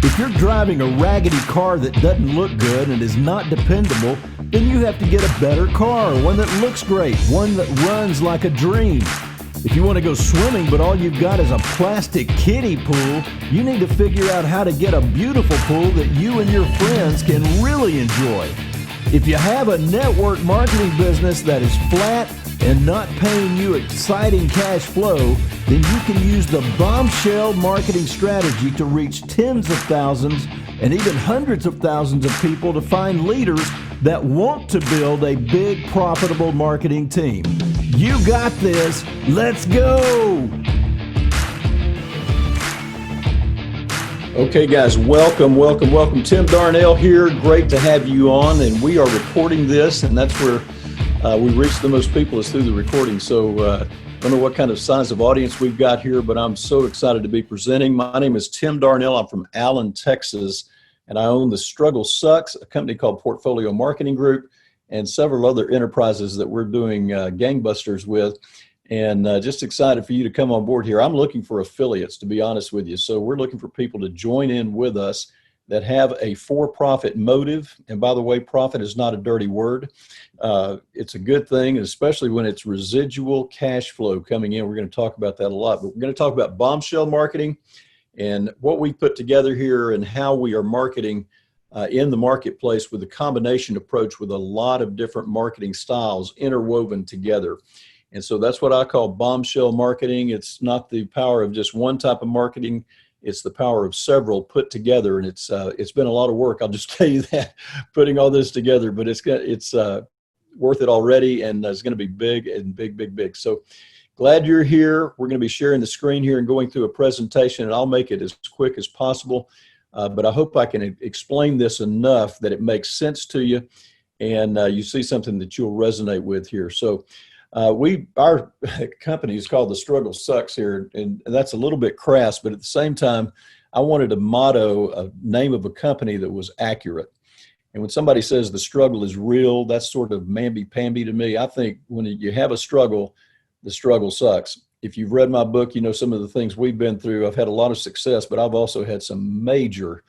If you're driving a raggedy car that doesn't look good and is not dependable, then you have to get a better car, one that looks great, one that runs like a dream. If you want to go swimming but all you've got is a plastic kiddie pool, you need to figure out how to get a beautiful pool that you and your friends can really enjoy. If you have a network marketing business that is flat and not paying you exciting cash flow, then you can use the bombshell marketing strategy to reach tens of thousands and even hundreds of thousands of people to find leaders that want to build a big, profitable marketing team. You got this. Let's go. Okay, guys, welcome. Tim Darnell here. Great to have you on, and we are recording this, and that's where we reach the most people is through the recording. So I don't know what kind of size of audience we've got here, but I'm so excited to be presenting. My name is Tim Darnell. I'm from Allen, Texas, and I own The Struggle Sucks, a company called Portfolio Marketing Group, and several other enterprises that we're doing gangbusters with. And just excited for you to come on board here. I'm looking for affiliates, to be honest with you. So we're looking for people to join in with us that have a for-profit motive. And by the way, profit is not a dirty word. It's a good thing, especially when it's residual cash flow coming in. We're going to talk about that a lot, but we're going to talk about bombshell marketing and what we put together here and how we are marketing in the marketplace with a combination approach with a lot of different marketing styles interwoven together. And so that's what I call bombshell marketing. It's not the power of just one type of marketing. It's the power of several put together. And it's been a lot of work. I'll just tell you that, putting all this together, but it's worth it already. And it's going to be big and big. So glad you're here. We're going to be sharing the screen here and going through a presentation, and I'll make it as quick as possible. But I hope I can explain this enough that it makes sense to you and you see something that you'll resonate with here. So our company is called The Struggle Sucks here, and that's a little bit crass, but at the same time, I wanted a name of a company that was accurate. And when somebody says the struggle is real, that's sort of mamby-pamby to me. I think when you have a struggle, the struggle sucks. If you've read my book, you know some of the things we've been through. I've had a lot of success, but I've also had some major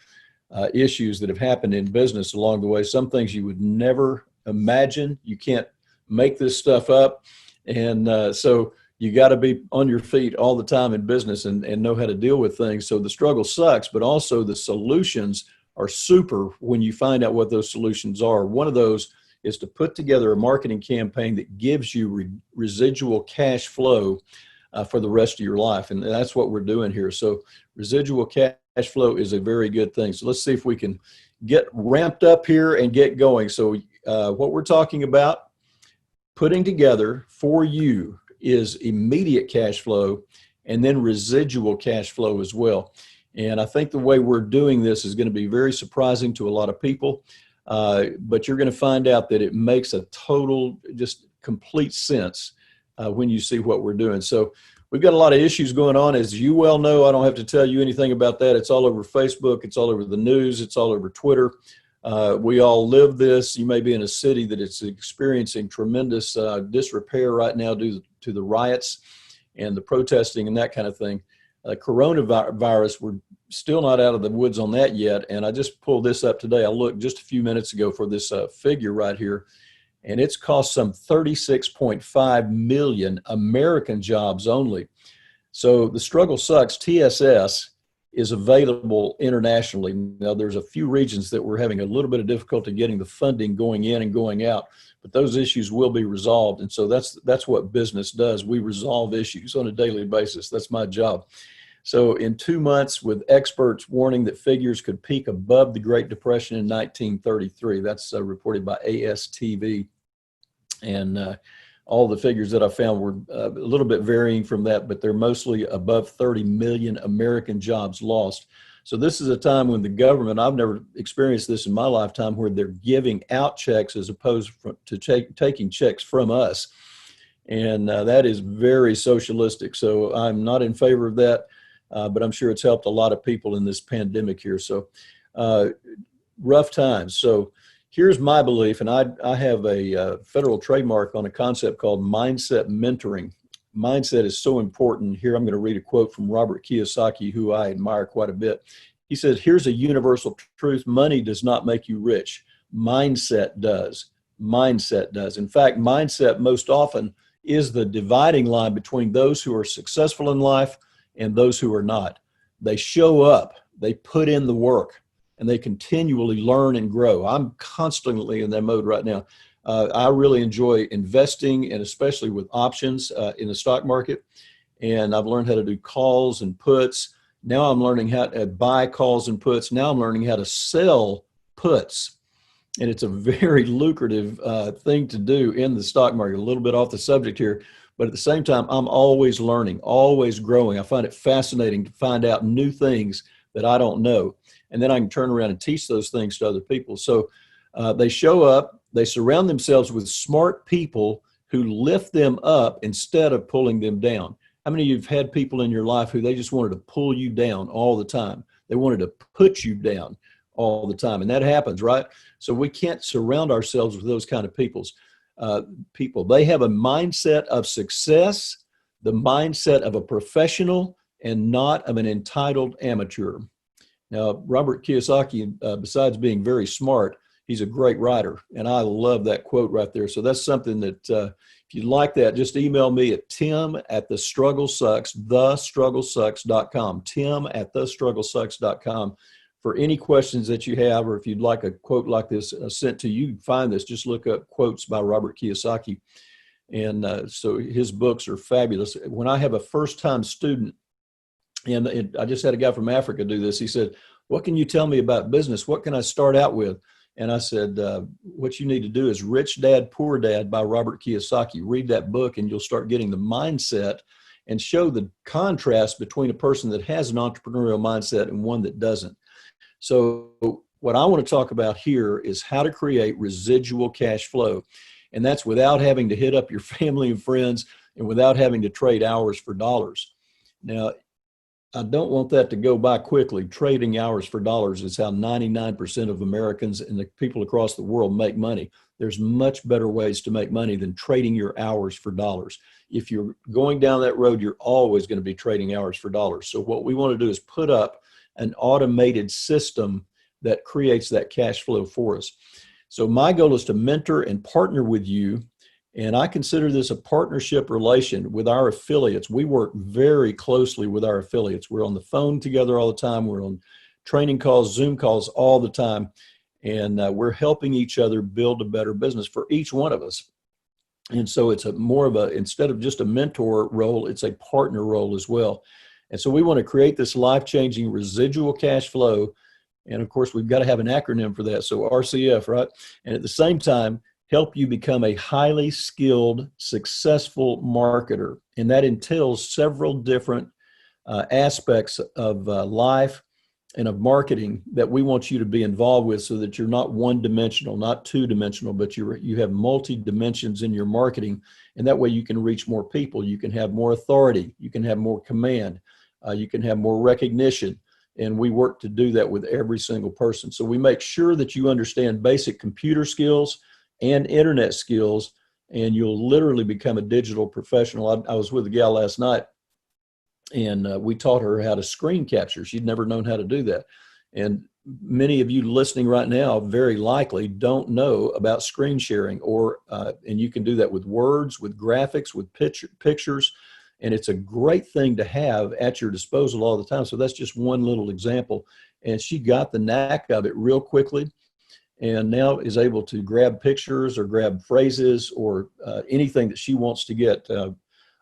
issues that have happened in business along the way. Some things you would never imagine. You can't make this stuff up. And so you got to be on your feet all the time in business and know how to deal with things. So the struggle sucks, but also the solutions are super when you find out what those solutions are. One of those is to put together a marketing campaign that gives you residual cash flow for the rest of your life. And that's what we're doing here. So residual cash flow is a very good thing. So let's see if we can get ramped up here and get going. So what we're talking about putting together for you is immediate cash flow and then residual cash flow as well. And I think the way we're doing this is going to be very surprising to a lot of people, but you're going to find out that it makes a total, just complete sense when you see what we're doing. So we've got a lot of issues going on. As you well know, I don't have to tell you anything about that. It's all over Facebook. It's all over the news. It's all over Twitter. We all live this. You may be in a city that is experiencing tremendous disrepair right now due to the riots and the protesting and that kind of thing. Coronavirus, we're still not out of the woods on that yet. And I just pulled this up today. I looked just a few minutes ago for this figure right here, and it's cost some 36.5 million American jobs only. So the struggle sucks. TSS is available internationally. Now, there's a few regions that we're having a little bit of difficulty getting the funding going in and going out, but those issues will be resolved. And so that's what business does. We resolve issues on a daily basis. That's my job. So in 2 months, with experts warning that figures could peak above the Great Depression in 1933, that's reported by ASTV. And all the figures that I found were a little bit varying from that, but they're mostly above 30 million American jobs lost. So this is a time when the government, I've never experienced this in my lifetime, where they're giving out checks as opposed to taking checks from us. And that is very socialistic. So I'm not in favor of that, but I'm sure it's helped a lot of people in this pandemic here. So rough times. So here's my belief, and I have a federal trademark on a concept called mindset mentoring. Mindset is so important. Here I'm going to read a quote from Robert Kiyosaki, who I admire quite a bit. he said, here's a universal truth. Money does not make you rich. Mindset does. Mindset does. In fact, mindset most often is the dividing line between those who are successful in life and those who are not. They show up, they put in the work, and they continually learn and grow. I'm constantly in that mode right now. I really enjoy investing, and especially with options in the stock market. And I've learned how to do calls and puts. Now I'm learning how to buy calls and puts. Now I'm learning how to sell puts. And it's a very lucrative thing to do in the stock market. A little bit off the subject here, but at the same time, I'm always learning, always growing. I find it fascinating to find out new things that I don't know. And then I can turn around and teach those things to other people. So they show up, they surround themselves with smart people who lift them up instead of pulling them down. How many of you have had people in your life who they just wanted to pull you down all the time? They wanted to put you down all the time. And that happens, right? So we can't surround ourselves with those kind of people. They have a mindset of success, the mindset of a professional, and not of an entitled amateur. Now, Robert Kiyosaki, besides being very smart, he's a great writer. And I love that quote right there. So that's something that, if you like that, just email me at tim@thestrugglesucks.com, tim@thestrugglesucks.com. For any questions that you have, or if you'd like a quote like this sent to you, find this. Just look up quotes by Robert Kiyosaki. And so his books are fabulous. When I have a first-time student, and I just had a guy from Africa do this, he said, what can you tell me about business? What can I start out with? And I said, what you need to do is Rich Dad, Poor Dad by Robert Kiyosaki. Read that book and you'll start getting the mindset and show the contrast between a person that has an entrepreneurial mindset and one that doesn't. So what I want to talk about here is how to create residual cash flow. And that's without having to hit up your family and friends and without having to trade hours for dollars. Now, I don't want that to go by quickly. Trading hours for dollars is how 99% of Americans and the people across the world make money. There's much better ways to make money than trading your hours for dollars. If you're going down that road, you're always going to be trading hours for dollars. So what we want to do is put up an automated system that creates that cash flow for us. So my goal is to mentor and partner with you. And I consider this a partnership relation with our affiliates. We work very closely with our affiliates. We're on the phone together all the time. We're on training calls, Zoom calls all the time. And we're helping each other build a better business for each one of us. And so it's more of a, instead of just a mentor role, it's a partner role as well. And so we want to create this life-changing residual cash flow. And of course, we've got to have an acronym for that. So RCF, right? And at the same time, help you become a highly skilled, successful marketer. And that entails several different aspects of life and of marketing that we want you to be involved with so that you're not one-dimensional, not two-dimensional, but you have multi-dimensions in your marketing. And that way you can reach more people. You can have more authority. You can have more command. You can have more recognition. And we work to do that with every single person. So we make sure that you understand basic computer skills and internet skills, and you'll literally become a digital professional. I was with a gal last night, and we taught her how to screen capture. She'd never known how to do that. And many of you listening right now very likely don't know about screen sharing, and you can do that with words, with graphics, with pictures. And it's a great thing to have at your disposal all the time. So that's just one little example. And she got the knack of it real quickly, and now is able to grab pictures or grab phrases or anything that she wants to get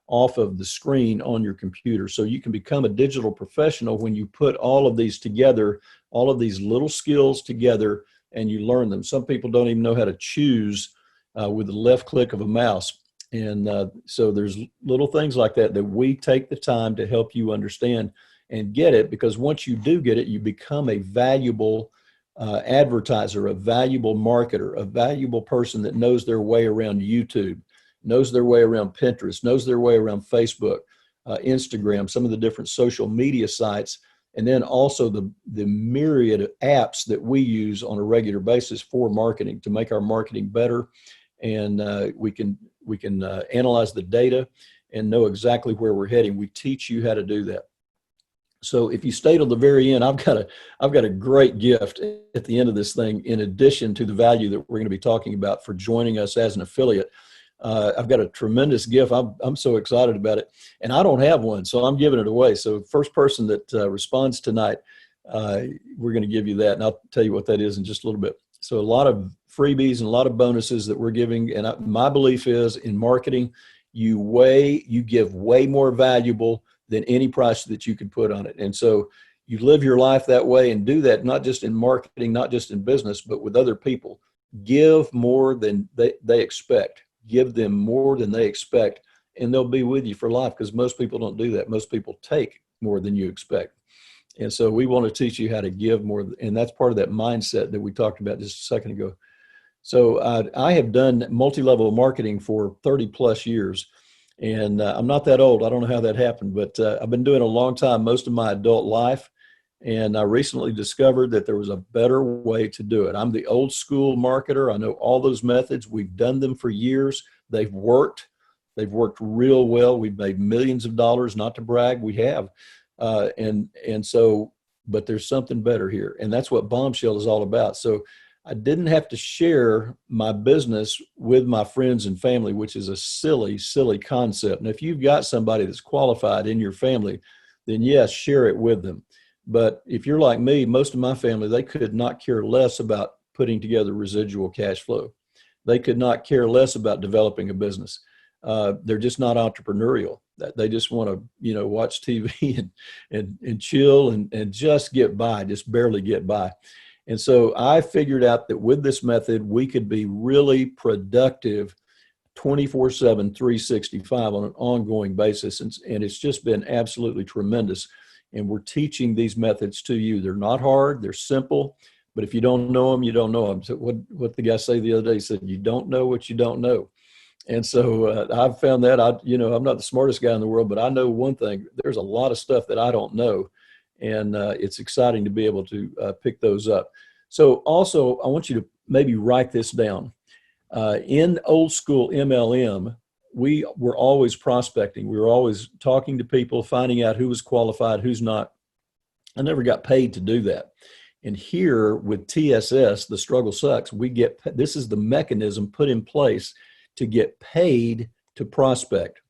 off of the screen on your computer. So you can become a digital professional when you put all of these together, all of these little skills together, and you learn them. Some people don't even know how to choose with the left click of a mouse. And so there's little things like that that we take the time to help you understand and get it, because once you do get it, you become a valuable advertiser, a valuable marketer, a valuable person that knows their way around YouTube, knows their way around Pinterest, knows their way around Facebook, Instagram, some of the different social media sites, and then also the myriad of apps that we use on a regular basis for marketing to make our marketing better. And we can analyze the data and know exactly where we're heading. We teach you how to do that. So if you stay till the very end, I've got a great gift at the end of this thing, in addition to the value that we're going to be talking about for joining us as an affiliate. I've got a tremendous gift. I'm so excited about it, and I don't have one, so I'm giving it away. So first person that responds tonight, we're going to give you that, and I'll tell you what that is in just a little bit. So a lot of freebies and a lot of bonuses that we're giving, and my belief is in marketing, you give way more valuable than any price that you could put on it. And so you live your life that way and do that, not just in marketing, not just in business, but with other people. Give more than they expect. Give them more than they expect, and they'll be with you for life, because most people don't do that. Most people take more than you expect. And so we want to teach you how to give more. And that's part of that mindset that we talked about just a second ago. So I have done multi-level marketing for 30 plus years. And I'm not that old. I don't know how that happened, but I've been doing it a long time, most of my adult life. And I recently discovered that there was a better way to do it. I'm the old school marketer. I know all those methods. We've done them for years. They've worked. They've worked real well. We've made millions of dollars, not to brag. We have. But there's something better here. And that's what Bombshell is all about. So I didn't have to share my business with my friends and family, which is a silly, silly concept. And if you've got somebody that's qualified in your family, then yes, share it with them. But if you're like me, most of my family, they could not care less about putting together residual cash flow. They could not care less about developing a business. They're just not entrepreneurial. They just want to, watch TV and chill and just get by, just barely get by. And so I figured out that with this method, we could be really productive 24/7, 365 on an ongoing basis. And it's just been absolutely tremendous. And we're teaching these methods to you. They're not hard, they're simple, but if you don't know them, you don't know them. So what the guy said the other day, he said, you don't know what you don't know. And so I've found that I'm not the smartest guy in the world, but I know one thing: there's a lot of stuff that I don't know, and it's exciting to be able to pick those up. So also, I want you to maybe write this down. In old school MLM, we were always prospecting. We were always talking to people, finding out who was qualified, who's not. I never got paid to do that. And here with TSS, the struggle sucks. This is the mechanism put in place to get paid to prospect.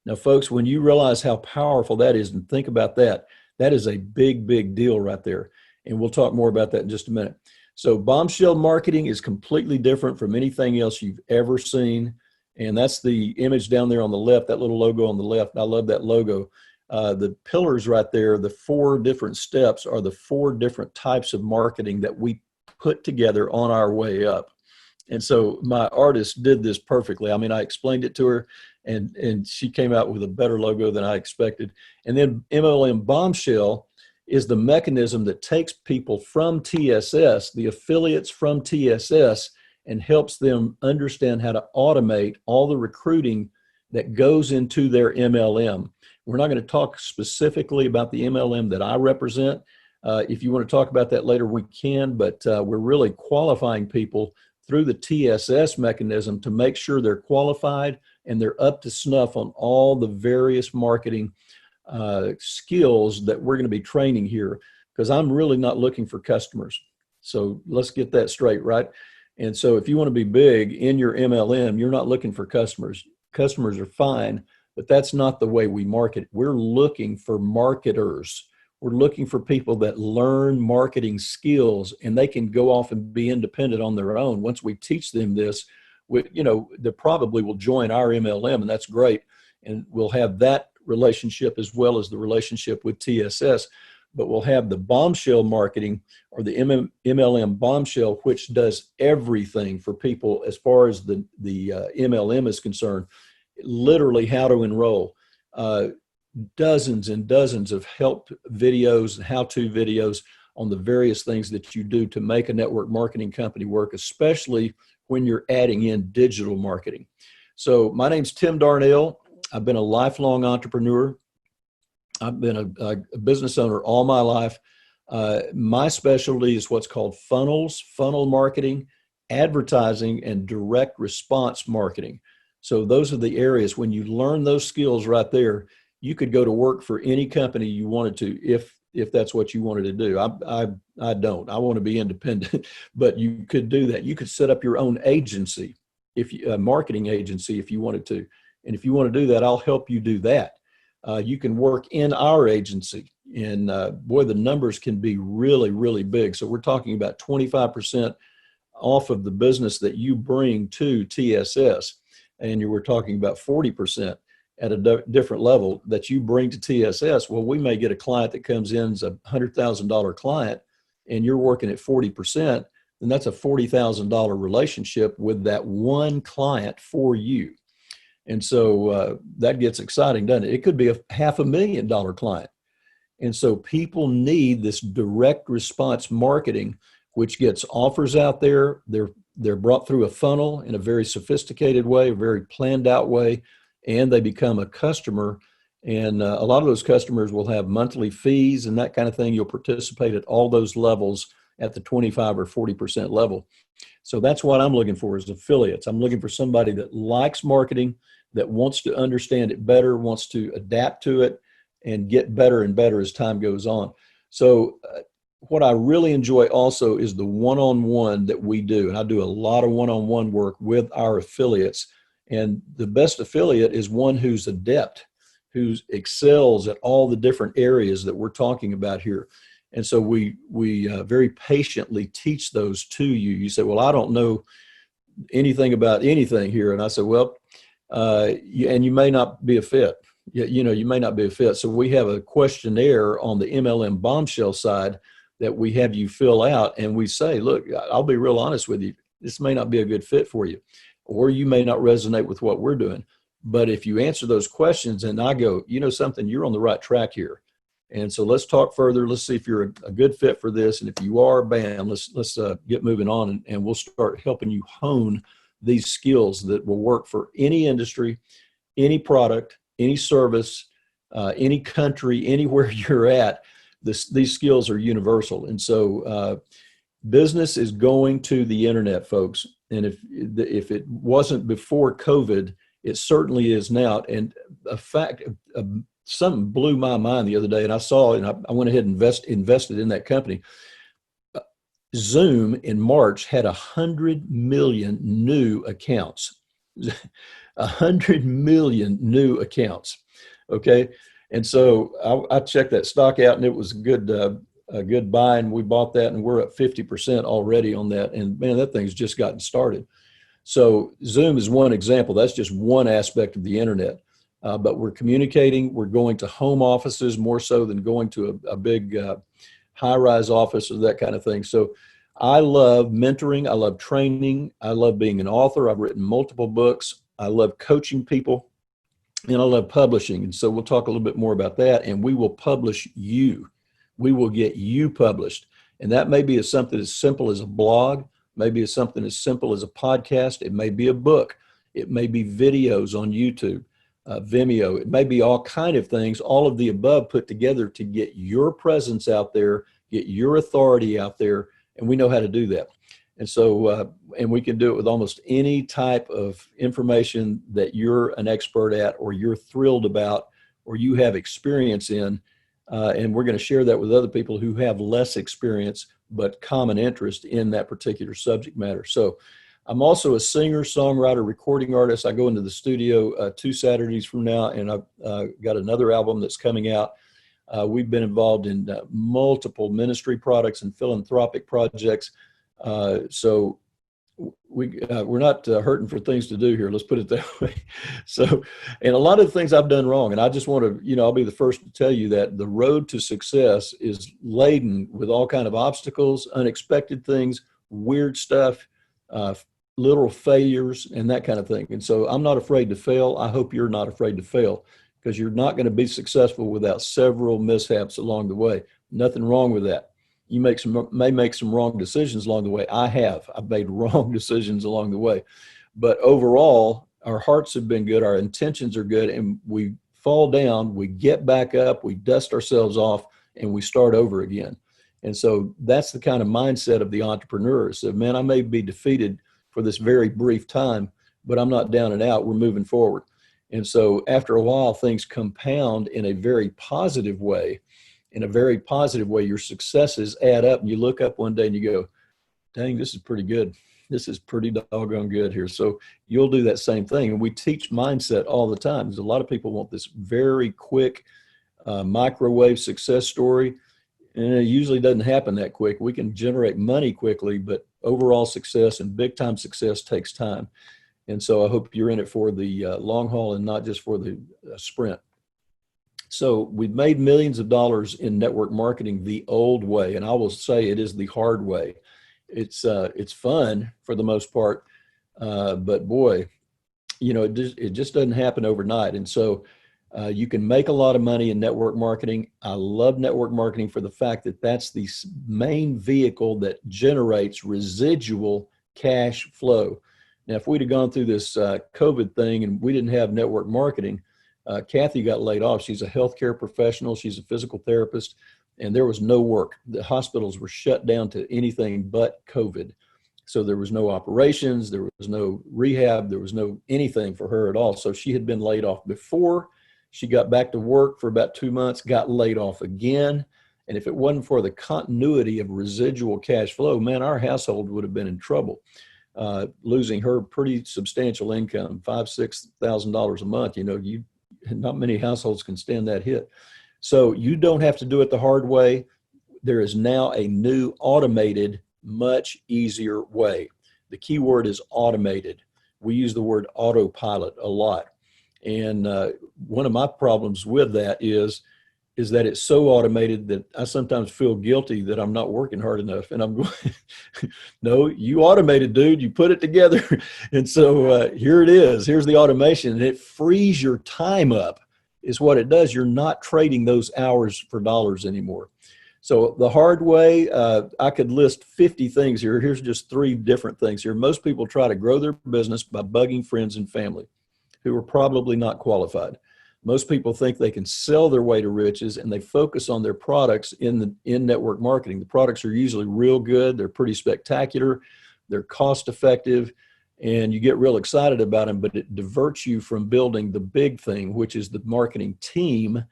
Now, folks, when you realize how powerful that is, and think about that, that is a big, big deal right there. And we'll talk more about that in just a minute. So bombshell marketing is completely different from anything else you've ever seen. And that's the image down there on the left, that little logo on the left. I love that logo. The pillars right there, the 4 different steps, are the 4 different types of marketing that we put together on our way up. And so my artist did this perfectly. I mean, I explained it to her, and she came out with a better logo than I expected. And then MLM Bombshell is the mechanism that takes people from TSS, the affiliates from TSS, and helps them understand how to automate all the recruiting that goes into their MLM. We're not going to talk specifically about the MLM that I represent. If you want to talk about that later, we can, but we're really qualifying people through the TSS mechanism to make sure they're qualified and they're up to snuff on all the various marketing skills that we're going to be training here, because I'm really not looking for customers. So let's get that straight, right? And so if you want to be big in your MLM, you're not looking for customers. Customers are fine, but that's not the way we market. We're looking for marketers. We're looking for people that learn marketing skills, and they can go off and be independent on their own. Once we teach them this, they probably will join our MLM, and that's great. And we'll have that relationship as well as the relationship with TSS. But we'll have the bombshell marketing, or the MLM bombshell, which does everything for people as far as the MLM is concerned. Literally how to enroll. Dozens and dozens of help videos and how-to videos on the various things that you do to make a network marketing company work, especially when you're adding in digital marketing. So my name's Tim Darnell. I've been a lifelong entrepreneur. I've been a business owner all my life. My specialty is what's called funnel marketing, advertising, and direct response marketing. So those are the areas. When you learn those skills right there, you could go to work for any company you wanted to if that's what you wanted to do. I don't. I want to be independent, but you could do that. You could set up your own agency, a marketing agency, if you wanted to. And if you want to do that, I'll help you do that. You can work in our agency, and boy, the numbers can be really, really big. So we're talking about 25% off of the business that you bring to TSS, and you were talking about 40% at a different level that you bring to TSS. Well, we may get a client that comes in as a $100,000 client, and you're working at 40%, then that's a $40,000 relationship with that one client for you. And so that gets exciting, doesn't it? It could be a $500,000 client. And so people need this direct response marketing, which gets offers out there. They're brought through a funnel in a very sophisticated way, a very planned out way, and they become a customer. And a lot of those customers will have monthly fees and that kind of thing. You'll participate at all those levels at the 25 or 40% level. So that's what I'm looking for is affiliates. I'm looking for somebody that likes marketing, that wants to understand it better, wants to adapt to it, and get better and better as time goes on. So what I really enjoy also is the one-on-one that we do. And I do a lot of one-on-one work with our affiliates. And the best affiliate is one who's adept, who excels at all the different areas that we're talking about here. And so we very patiently teach those to you. You say, well, I don't know anything about anything here. And I said, well, and you may not be a fit. You may not be a fit. So we have a questionnaire on the MLM Bombshell side that we have you fill out. And we say, look, I'll be real honest with you. This may not be a good fit for you, or you may not resonate with what we're doing. But if you answer those questions and I go, you know something, you're on the right track here. And so let's talk further. Let's see if you're a good fit for this. And if you are, bam, let's get moving on, and we'll start helping you hone these skills that will work for any industry, any product, any service, any country, anywhere you're at. These skills are universal. And so business is going to the internet, folks. And if it wasn't before COVID, it certainly is now. And a fact, something blew my mind the other day, and I saw it, and I went ahead and invested in that company. Zoom in March had 100 million new accounts. 100 million new accounts. Okay. And so I checked that stock out, and it was a good buy, and we bought that, and we're up 50% already on that. And man, that thing's just gotten started. So Zoom is one example. That's just one aspect of the internet. But we're communicating. We're going to home offices more so than going to a big high-rise office or that kind of thing. So I love mentoring. I love training. I love being an author. I've written multiple books. I love coaching people, and I love publishing. And so we'll talk a little bit more about that, and we will publish you. We will get you published. And that may be something as simple as a blog, maybe it's something as simple as a podcast. It may be a book. It may be videos on YouTube, Vimeo. It may be all kind of things, all of the above put together to get your presence out there, get your authority out there, and we know how to do that. And so, and we can do it with almost any type of information that you're an expert at, or you're thrilled about, or you have experience in. And we're going to share that with other people who have less experience, but common interest in that particular subject matter. So I'm also a singer, songwriter, recording artist. I go into the studio 2 Saturdays from now, and I've got another album that's coming out. We've been involved in multiple ministry products and philanthropic projects. So we're not hurting for things to do here. Let's put it that way. So, and a lot of the things I've done wrong, and I just want to, I'll be the first to tell you that the road to success is laden with all kind of obstacles, unexpected things, weird stuff, literal failures, and that kind of thing. And so I'm not afraid to fail. I hope you're not afraid to fail, because you're not going to be successful without several mishaps along the way. Nothing wrong with that. You may make some wrong decisions along the way. I've made wrong decisions along the way, but overall, our hearts have been good. Our intentions are good, and we fall down, we get back up, we dust ourselves off, and we start over again. And so that's the kind of mindset of the entrepreneur. So, man, I may be defeated for this very brief time, but I'm not down and out. We're moving forward. And so after a while, things compound in a very positive way. In a very positive way, your successes add up, and you look up one day and you go, dang, this is pretty good. This is pretty doggone good here. So you'll do that same thing. And we teach mindset all the time. Because a lot of people want this very quick microwave success story. And it usually doesn't happen that quick. We can generate money quickly, but overall success and big time success takes time. And so I hope you're in it for the long haul and not just for the sprint. So we've made millions of dollars in network marketing the old way. And I will say it is the hard way. It's fun for the most part, but boy, it just doesn't happen overnight. And so you can make a lot of money in network marketing. I love network marketing for the fact that that's the main vehicle that generates residual cash flow. Now, if we'd have gone through this COVID thing and we didn't have network marketing, Kathy got laid off. She's a healthcare professional. She's a physical therapist. And there was no work. The hospitals were shut down to anything but COVID. So there was no operations, there was no rehab, there was no anything for her at all. So she had been laid off before. She got back to work for about 2 months, got laid off again. And if it wasn't for the continuity of residual cash flow, man, our household would have been in trouble. Losing her pretty substantial income, $5,000, $6,000 a month. Not many households can stand that hit. So you don't have to do it the hard way. There is now a new automated, much easier way. The key word is automated. We use the word autopilot a lot. And one of my problems with that is that it's so automated that I sometimes feel guilty that I'm not working hard enough. And I'm going, no, you automated, dude, you put it together. And so here it is. Here's the automation. And it frees your time up is what it does. You're not trading those hours for dollars anymore. So the hard way, I could list 50 things here. Here's just 3 different things here. Most people try to grow their business by bugging friends and family who are probably not qualified. Most people think they can sell their way to riches, and they focus on their products in network marketing. The products are usually real good. They're pretty spectacular. They're cost effective, and you get real excited about them, but it diverts you from building the big thing, which is the marketing team.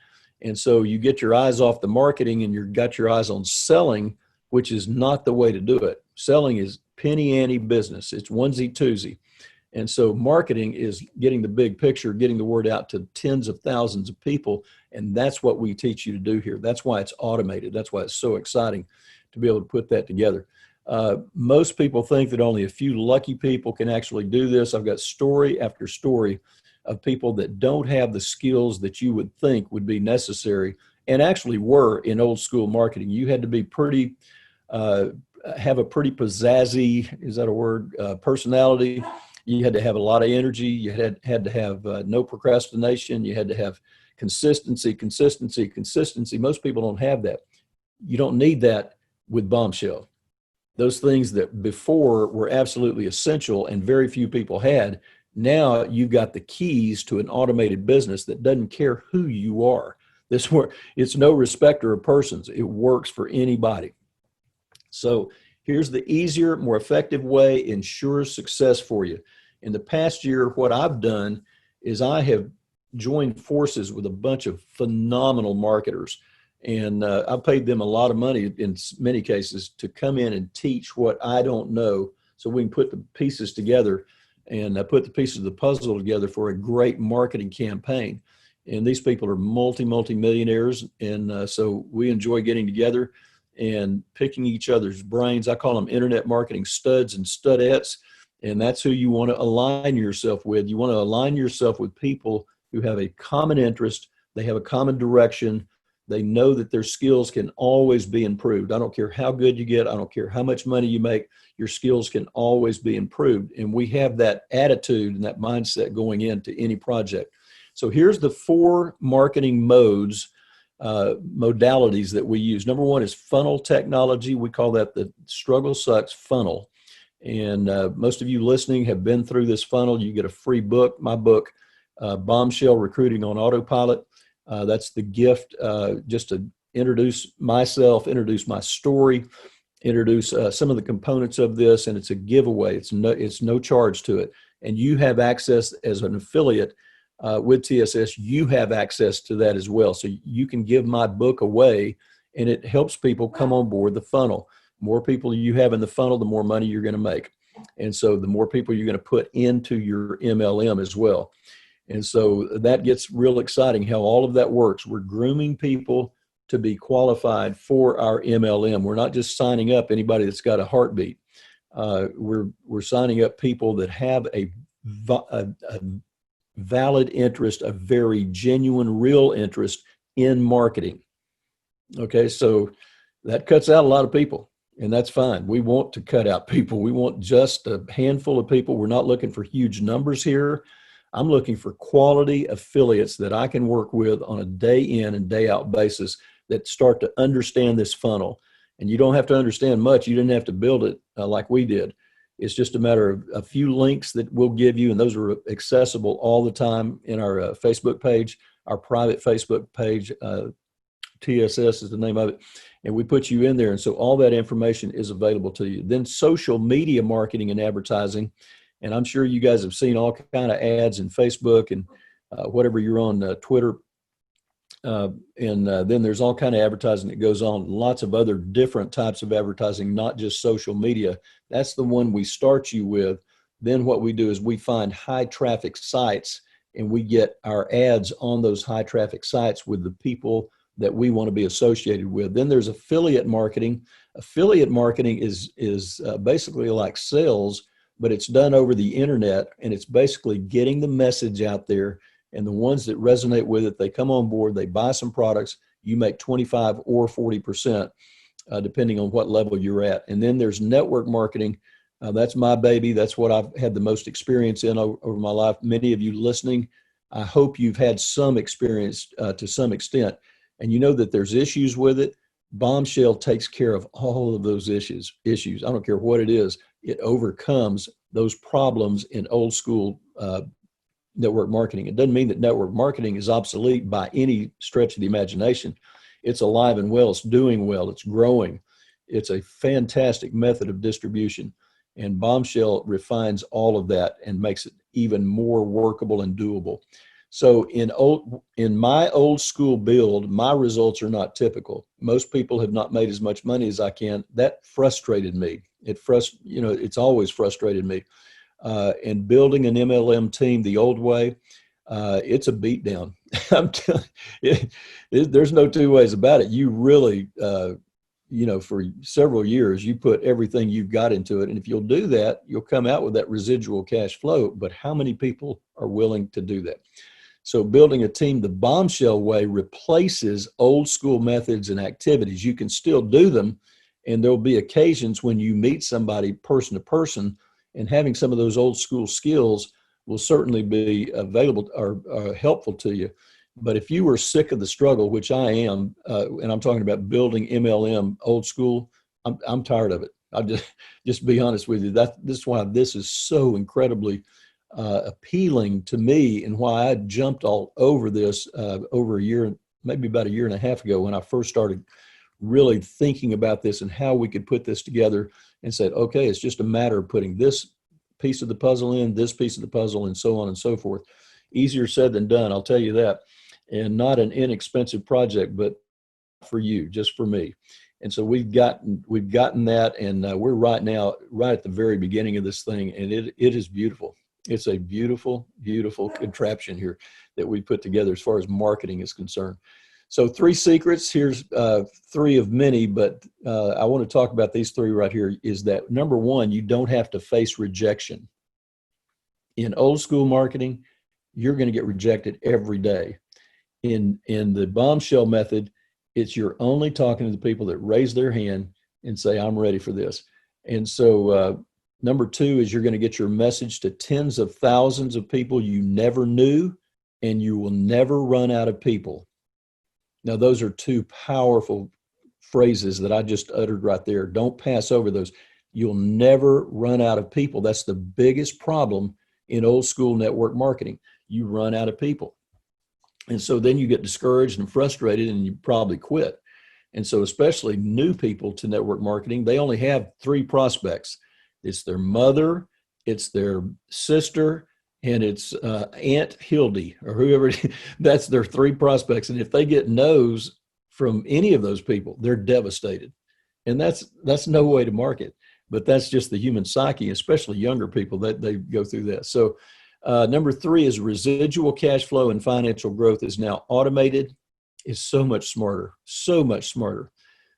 And so you get your eyes off the marketing and you've got your eyes on selling, which is not the way to do it. Selling is penny ante business. It's onesie twosie. And so marketing is getting the big picture, getting the word out to tens of thousands of people. And that's what we teach you to do here. That's why it's automated. That's why it's so exciting to be able to put that together. Most people think that only a few lucky people can actually do this. I've got story after story of people that don't have the skills that you would think would be necessary and actually were in old school marketing. You had to be pretty, have a pretty pizzazzy, is that a word, personality. You had to have a lot of energy. You had to have no procrastination. You had to have consistency. Most people don't have that. You don't need that with Bombshell. Those things that before were absolutely essential and very few people had, now you've got the keys to an automated business that doesn't care who you are. It's no respecter of persons. It works for anybody. So here's the easier, more effective way, ensures success for you. In the past year, what I've done is I have joined forces with a bunch of phenomenal marketers. And I paid them a lot of money in many cases to come in and teach what I don't know so we can put the pieces together and put the pieces of the puzzle together for a great marketing campaign. And these people are multi-millionaires. And so we enjoy getting together and picking each other's brains. I call them internet marketing studs and studettes. And that's who you want to align yourself with. You want to align yourself with people who have a common interest. They have a common direction. They know that their skills can always be improved. I don't care how good you get. I don't care how much money you make. Your skills can always be improved. And we have that attitude and that mindset going into any project. So here's the 4 marketing modes, modalities that we use. Number 1 is funnel technology. We call that the struggle sucks funnel. And most of you listening have been through this funnel. You get a free book, my book, Bombshell Recruiting on Autopilot. That's the gift, just to introduce myself, introduce my story, introduce some of the components of this, and it's a giveaway. It's no charge to it. And you have access as an affiliate with TSS, you have access to that as well. So you can give my book away, and it helps people come on board the funnel. More people you have in the funnel, the more money you're going to make. And so the more people you're going to put into your MLM as well. And so that gets real exciting how all of that works. We're grooming people to be qualified for our MLM. We're not just signing up anybody that's got a heartbeat. We're signing up people that have a valid interest, a very genuine, real interest in marketing. Okay, so that cuts out a lot of people, and that's fine. We want to cut out people. We want just a handful of people. We're not looking for huge numbers here. I'm looking for quality affiliates that I can work with on a day in and day out basis that start to understand this funnel. And you don't have to understand much. You didn't have to build it like we did. It's just a matter of a few links that we'll give you, and those are accessible all the time in our Facebook page, our private Facebook page. TSS is the name of it. And we put you in there. And so all that information is available to you. Then social media marketing and advertising. And I'm sure you guys have seen all kind of ads in Facebook and whatever you're on Twitter. Then there's all kind of advertising that goes on, lots of other different types of advertising, not just social media. That's the one we start you with. Then what we do is we find high traffic sites, and we get our ads on those high traffic sites with the people that we want to be associated with. Then there's affiliate marketing. Affiliate marketing is basically like sales, but it's done over the internet, and it's basically getting the message out there. And the ones that resonate with it, they come on board, they buy some products, you make 25 or 40%, depending on what level you're at. And then there's network marketing. That's my baby. That's what I've had the most experience in over my life. Many of you listening, I hope you've had some experience to some extent. And you know that there's issues with it. Bombshell takes care of all of those issues. I don't care what it is. It overcomes those problems in old school network marketing. It doesn't mean that network marketing is obsolete by any stretch of the imagination. It's alive and well. It's doing well. It's growing. It's a fantastic method of distribution. And Bombshell refines all of that and makes it even more workable and doable. So in my old school build, my results are not typical. Most people have not made as much money as I can. That frustrated me. It's always frustrated me. And building an MLM team the old way, it's a beatdown. I'm telling you, there's no two ways about it. You really, for several years, you put everything you've got into it. And if you'll do that, you'll come out with that residual cash flow. But how many people are willing to do that? So building a team the Bombshell way replaces old school methods and activities. You can still do them, and there'll be occasions when you meet somebody person to person, and having some of those old school skills will certainly be available or helpful to you. But if you were sick of the struggle, which I am, and I'm talking about building MLM old school, I'm tired of it. I'll just be honest with you. This is why this is so incredibly appealing to me, and why I jumped all over this over a year, maybe about a year and a half ago, when I first started really thinking about this and how we could put this together, and said, okay, it's just a matter of putting this piece of the puzzle in, this piece of the puzzle, and so on and so forth. Easier said than done, I'll tell you that. And not an inexpensive project, but for you, just for me. And so we've gotten that, and we're right at the very beginning of this thing, and it is beautiful. It's a beautiful, beautiful contraption here that we put together as far as marketing is concerned. So 3 secrets, here's 3 of many, but I want to talk about these 3 right here. Is that number 1, you don't have to face rejection. In old school marketing, you're going to get rejected every day. In the Bombshell method, you're only talking to the people that raise their hand and say, I'm ready for this. And so number 2 is you're going to get your message to tens of thousands of people you never knew, and you will never run out of people. Now, those are 2 powerful phrases that I just uttered right there. Don't pass over those. You'll never run out of people. That's the biggest problem in old school network marketing. You run out of people. And so then you get discouraged and frustrated, and you probably quit. And so especially new people to network marketing, they only have 3 prospects. It's their mother, it's their sister, and it's Aunt Hildy or whoever. That's their three prospects, and if they get no's from any of those people, they're devastated, and that's no way to market. But that's just the human psyche, especially younger people that they go through that. So number three is residual cash flow and financial growth is now automated. Is so much smarter, so much smarter.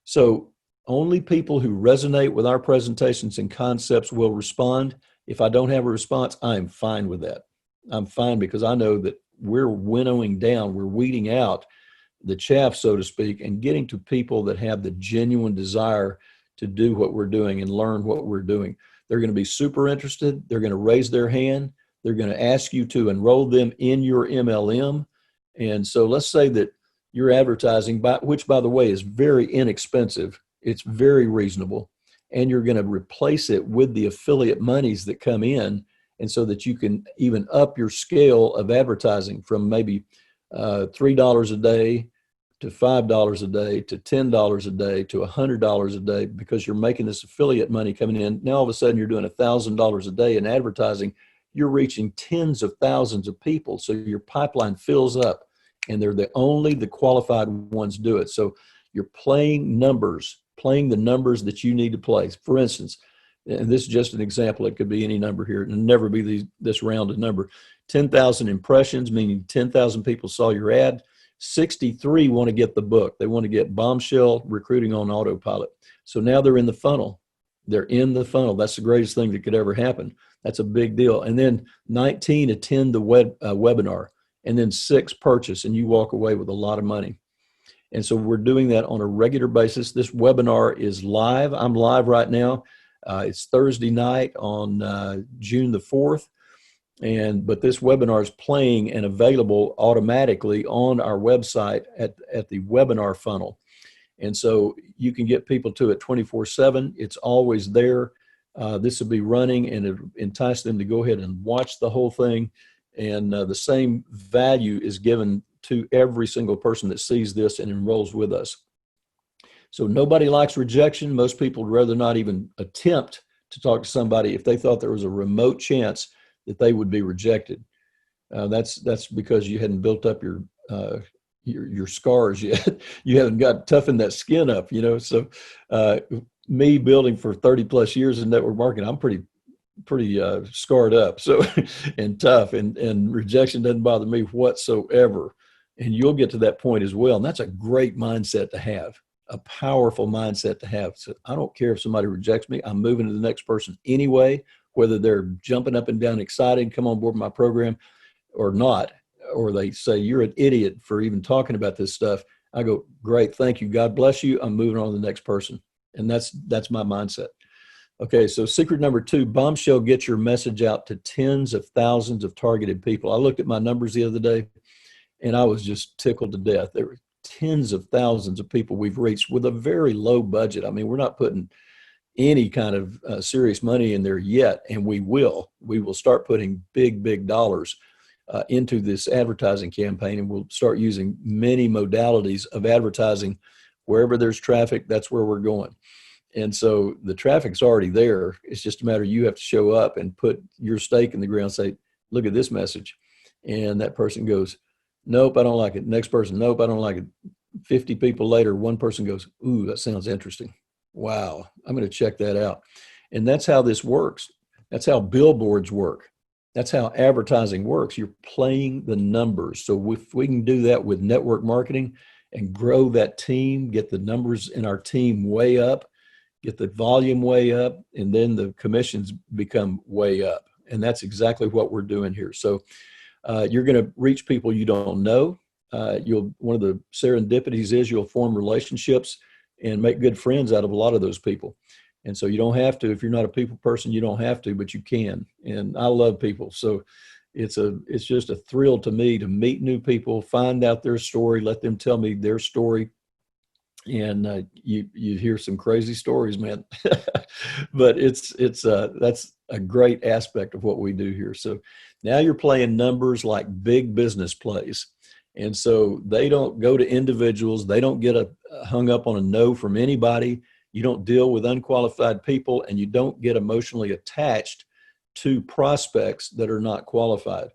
So only people who resonate with our presentations and concepts will respond. If I don't have a response, I'm fine with that. I'm fine because I know that we're winnowing down, we're weeding out the chaff, so to speak, and getting to people that have the genuine desire to do what we're doing and learn what we're doing. They're going to be super interested. They're going to raise their hand. They're going to ask you to enroll them in your MLM. And so let's say that your advertising, which by the way is very inexpensive, it's very reasonable, and you're going to replace it with the affiliate monies that come in, and so that you can even up your scale of advertising from maybe $3 a day to $5 a day to $10 a day to $100 a day, because you're making this affiliate money coming in. Now all of a sudden you're doing $1,000 a day in advertising. You're reaching tens of thousands of people, so your pipeline fills up, and they're the qualified ones do it. So you're playing the numbers that you need to play. For instance, and this is just an example, it could be any number here, it'll never be this rounded number. 10,000 impressions, meaning 10,000 people saw your ad. 63 want to get the book. They want to get Bombshell Recruiting on Autopilot. So now they're in the funnel. They're in the funnel. That's the greatest thing that could ever happen. That's a big deal. And then 19 attend the webinar, and then 6 purchase, and you walk away with a lot of money. And so we're doing that on a regular basis. This webinar is live. I'm live right now. It's Thursday night on June the 4th. But this webinar is playing and available automatically on our website at the webinar funnel. And so you can get people to it 24/7. It's always there. This will be running, and it entice them to go ahead and watch the whole thing. And the same value is given to every single person that sees this and enrolls with us. So nobody likes rejection. Most people would rather not even attempt to talk to somebody if they thought there was a remote chance that they would be rejected. That's because you hadn't built up your scars yet. You haven't got toughened that skin up, So me building for 30 plus years in network marketing, I'm pretty scarred up, so and tough, and rejection doesn't bother me whatsoever. And you'll get to that point as well. And that's a great mindset to have, a powerful mindset to have. So I don't care if somebody rejects me, I'm moving to the next person anyway, whether they're jumping up and down excited, come on board my program or not, or they say, you're an idiot for even talking about this stuff. I go, great, thank you, God bless you, I'm moving on to the next person. And that's my mindset. Okay, so secret number 2, Bombshell gets your message out to tens of thousands of targeted people. I looked at my numbers the other day, and I was just tickled to death. There were tens of thousands of people we've reached with a very low budget. I mean, we're not putting any kind of serious money in there yet, and we will start putting big dollars into this advertising campaign, and we'll start using many modalities of advertising. Wherever there's traffic, that's where we're going. And so the traffic's already there. It's just a matter, you have to show up and put your stake in the ground, say, look at this message. And that person goes, nope, I don't like it. Next person, nope, I don't like it. 50 people later, one person goes, ooh, that sounds interesting. Wow, I'm going to check that out. And that's how this works. That's how billboards work. That's how advertising works. You're playing the numbers. So if we can do that with network marketing and grow that team, get the numbers in our team way up, get the volume way up, and then the commissions become way up. And that's exactly what we're doing here. So you're going to reach people you don't know. One of the serendipities is you'll form relationships and make good friends out of a lot of those people. And so you don't have to, if you're not a people person, you don't have to, but you can. And I love people. So it's just a thrill to me to meet new people, find out their story, let them tell me their story. And you hear some crazy stories, man. But that's a great aspect of what we do here. So now you're playing numbers like big business plays. And so they don't go to individuals. They don't get hung up on a no from anybody. You don't deal with unqualified people, and you don't get emotionally attached to prospects that are not qualified.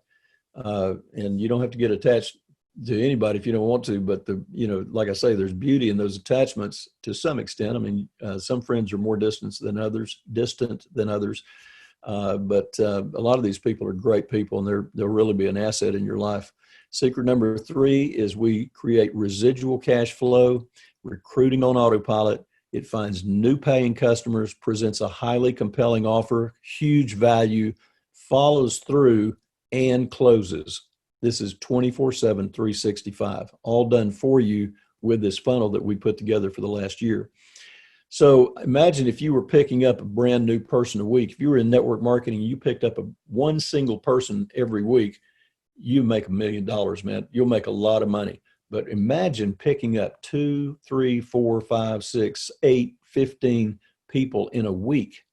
And you don't have to get attached to anybody if you don't want to, but like I say, there's beauty in those attachments to some extent. I mean, some friends are more distant than others, but a lot of these people are great people, and they'll really be an asset in your life. Secret number 3 is we create residual cash flow, recruiting on autopilot. It finds new paying customers, presents a highly compelling offer, huge value, follows through, and closes. This is 24/7, 365, all done for you with this funnel that we put together for the last year. So imagine if you were picking up a brand new person a week. If you were in network marketing, you picked up one single person every week, you make $1 million, man. You'll make a lot of money. But imagine picking up 2, 3, 4, 5, 6, 8, 15 people in a week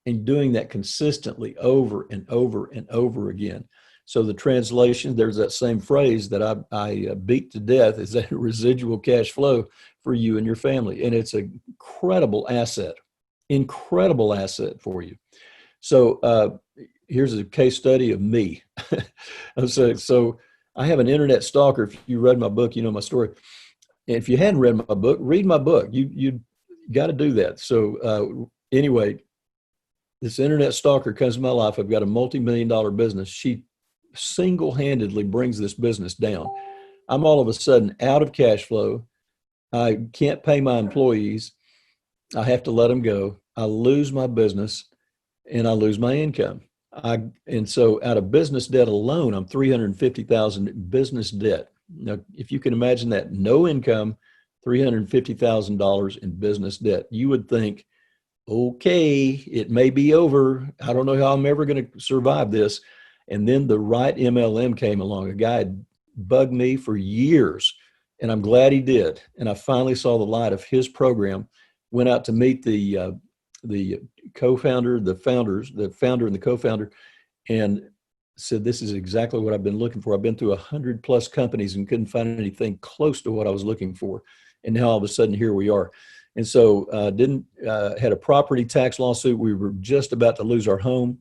and doing that consistently over and over and over again. So the translation, there's that same phrase that I beat to death, is that residual cash flow for you and your family. And it's an incredible asset for you. So here's a case study of me. So I have an internet stalker. If you read my book, you know my story. And if you hadn't read my book, read my book. You got to do that. So anyway, this internet stalker comes to my life. I've got a multi-million-dollar business. She single-handedly brings this business down. I'm all of a sudden out of cash flow. I can't pay my employees. I have to let them go. I lose my business and I lose my income. And so out of business debt alone, I'm $350,000 in business debt. Now, if you can imagine that, no income, $350,000 in business debt, you would think, okay, it may be over. I don't know how I'm ever going to survive this. And then the right MLM came along. A guy had bugged me for years, and I'm glad he did. And I finally saw the light of his program, went out to meet the co-founder, the founder and the co-founder, and said, this is exactly what I've been looking for. I've been through 100+ companies and couldn't find anything close to what I was looking for. And now all of a sudden, here we are. And so had a property tax lawsuit. We were just about to lose our home.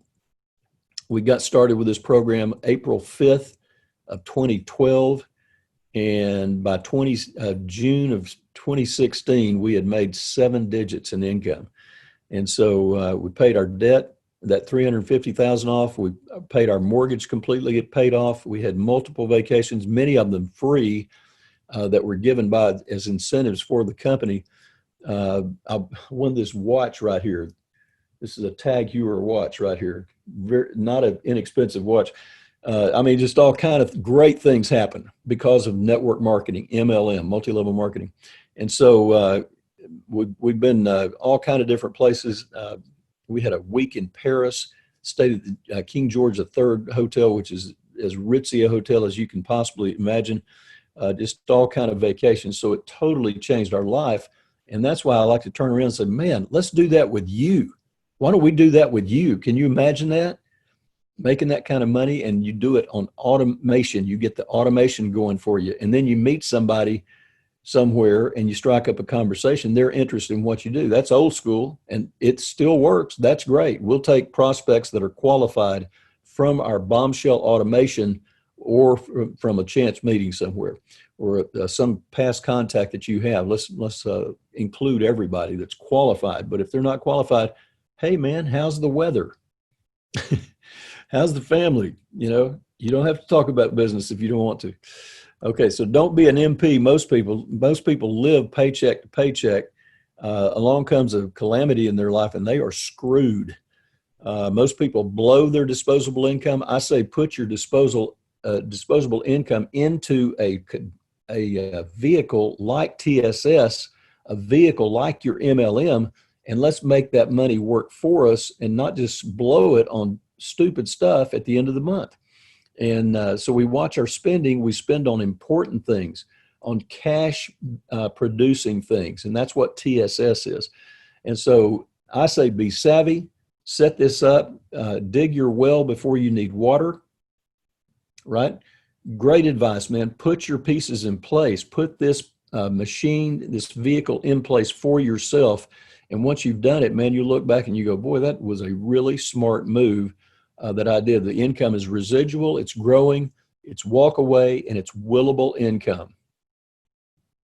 We got started with this program April 5th of 2012. And by June of 2016, we had made 7 digits in income. And so we paid our debt, that $350,000 off. We paid our mortgage completely, it paid off. We had multiple vacations, many of them free, that were given as incentives for the company. I won this watch right here. This is a Tag Heuer watch right here. Not an inexpensive watch. I mean, just all kind of great things happen because of network marketing, MLM, multi-level marketing. And so we've been all kind of different places. We had a week in Paris, stayed at the King George III Hotel, which is as ritzy a hotel as you can possibly imagine. Just all kind of vacations. So it totally changed our life. And that's why I like to turn around and say, man, let's do that with you. Why don't we do that with you? Can you imagine that? Making that kind of money, and you do it on automation. You get the automation going for you. And then you meet somebody somewhere and you strike up a conversation. They're interested in what you do. That's old school and it still works. That's great. We'll take prospects that are qualified from our bombshell automation or from a chance meeting somewhere or some past contact that you have. Let's include everybody that's qualified. But if they're not qualified, hey man, how's the weather? How's the family? You don't have to talk about business if you don't want to. Okay, so don't be an MP. Most people live paycheck to paycheck. Along comes a calamity in their life and they are screwed. Most people blow their disposable income. I say put your disposable income into a vehicle like TSS, a vehicle like your MLM, and let's make that money work for us and not just blow it on stupid stuff at the end of the month. And so we watch our spending. We spend on important things, on cash producing things. And that's what TSS is. And so I say be savvy, set this up, dig your well before you need water, right? Great advice, man. Put your pieces in place. Put this machine, this vehicle in place for yourself. And once you've done it, man, you look back and you go, boy, that was a really smart move that idea. The income is residual, it's growing, it's walk away, and it's willable income.